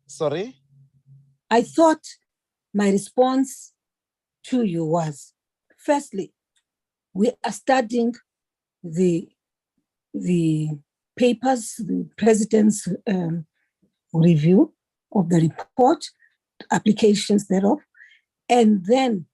sorry? I thought my response to you was, firstly, we are studying the papers, the president's review of the report, applications thereof, and then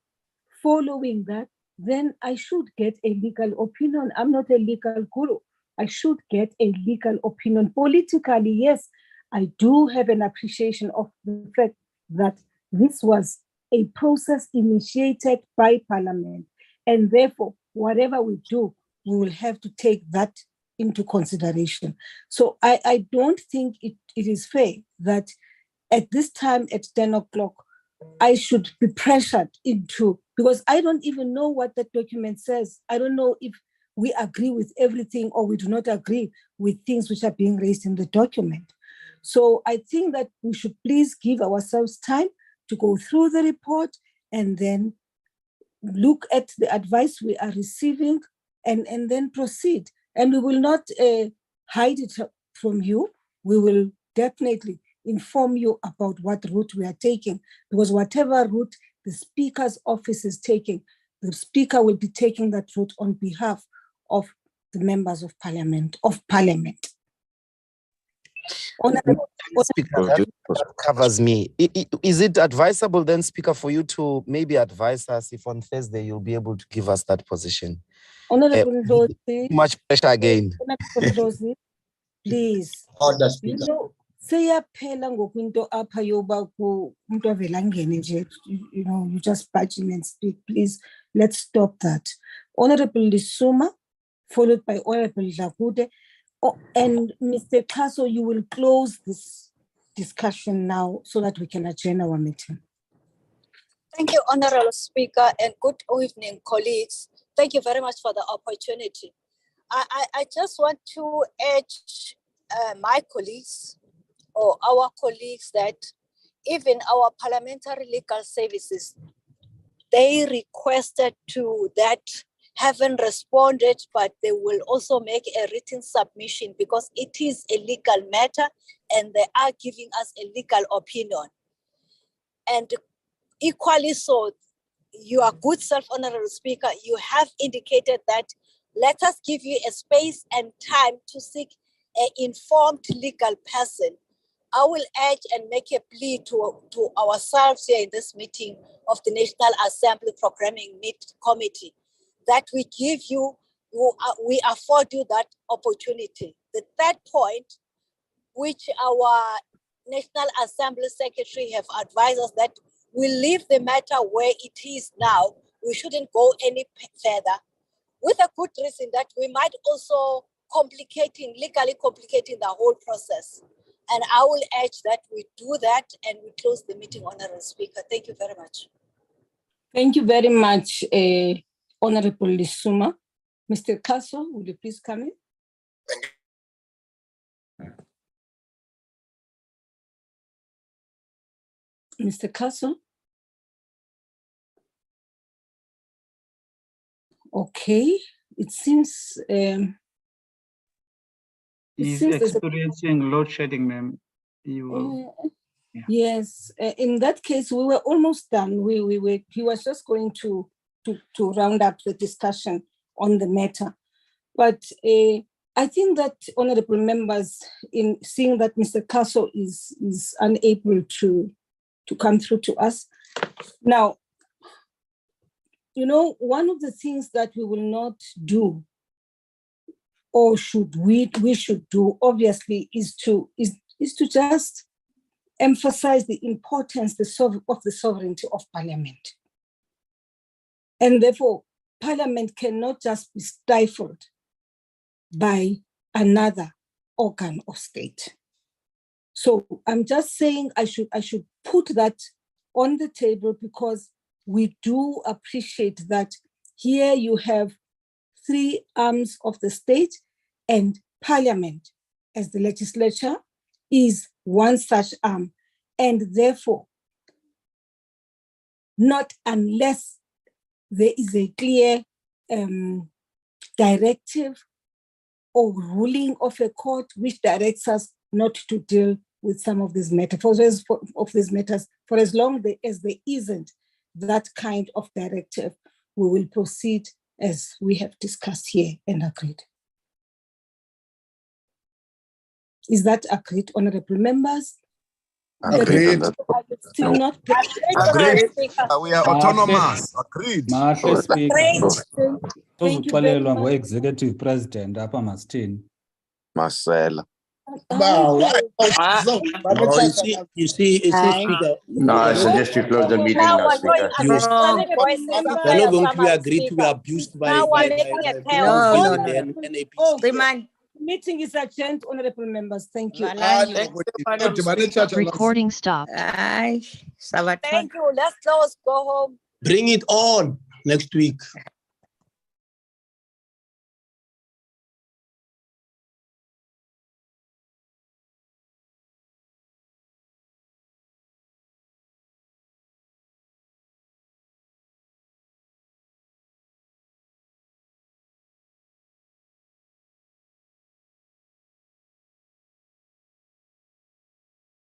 following that, then I should get a legal opinion. I'm not a legal guru. I should get a legal opinion. Politically, yes, I do have an appreciation of the fact that this was a process initiated by Parliament, and therefore, whatever we do, we will have to take that into consideration. So I don't think it is fair that at this time at 10 o'clock, I should be pressured into, because I don't even know what that document says. I don't know if we agree with everything or we do not agree with things which are being raised in the document. So I think that we should please give ourselves time to go through the report and then look at the advice we are receiving and then proceed. And we will not hide it from you. We will definitely inform you about what route we are taking, because whatever route the Speaker's office is taking, the Speaker will be taking that route on behalf of the members of Parliament. Speaker, that covers me. Is it advisable then, Speaker, for you to maybe advise us if on Thursday you'll be able to give us that position? Honorable Ndlozi, too much pressure again. Honorable Ndlozi, please. Order, You Speaker. know, seyaphela ngokwinto apha yoba umuntu avele angene nje, you know, you just barge in and speak. Please, let's stop that. Honorable Lisuma, followed by Honorable Dlakude. Oh, and Mr. Xhaso, you will close this discussion now so that we can adjourn our meeting. Thank you, Honorable Speaker, and good evening, colleagues. Thank you very much for the opportunity. I just want to urge my colleagues or our colleagues that even our parliamentary legal services, they requested to that, haven't responded, but they will also make a written submission because it is a legal matter and they are giving us a legal opinion. And equally so, your good self, Honorable Speaker, you have indicated that let us give you a space and time to seek an informed legal person. I will urge and make a plea to ourselves here in this meeting of the National Assembly Programming Committee that we give you, we afford you that opportunity. The third point, which our National Assembly Secretary have advised us that we leave the matter where it is now. We shouldn't go any further, with a good reason that we might also legally complicating the whole process. And I will urge that we do that and we close the meeting, Honorable Speaker. Thank you very much. Thank you very much, Honorable Lisuma. Mr. Xhaso, will you please come in? Thank you. Mr. Xhaso? Okay, it seems He's experiencing load shedding, ma'am. Yes, in that case, we were almost done. He was just going to round up the discussion on the matter. But I think that honorable members, in seeing that Mr. Xhaso is unable to come through to us. Now, you know, one of the things that we will not do, or we should do, obviously, is to just emphasize the importance of the sovereignty of Parliament. And therefore, Parliament cannot just be stifled by another organ of state. So I'm just saying I should put that on the table because we do appreciate that here you have three arms of the state and Parliament as the legislature is one such arm. And therefore, not unless there is a clear directive or ruling of a court which directs us not to deal with some of these matters, for as long as there isn't that kind of directive, we will proceed as we have discussed here and agreed. Is that agreed, honorable members? Agreed. Still not Agreed. We are autonomous. Agreed. Mahle Speaker. Thank you very Uzuxolelwa much. ngo-executive president apha masithini. Marcela. Wow, you see, Speaker. No, I suggest you close the meeting now, Speaker. We're not going to be agreed to be abused by NAPC. The meeting is adjourned, honorable members. Thank you. Recording stopped. Thank you. Let's go home. Bring it on next week.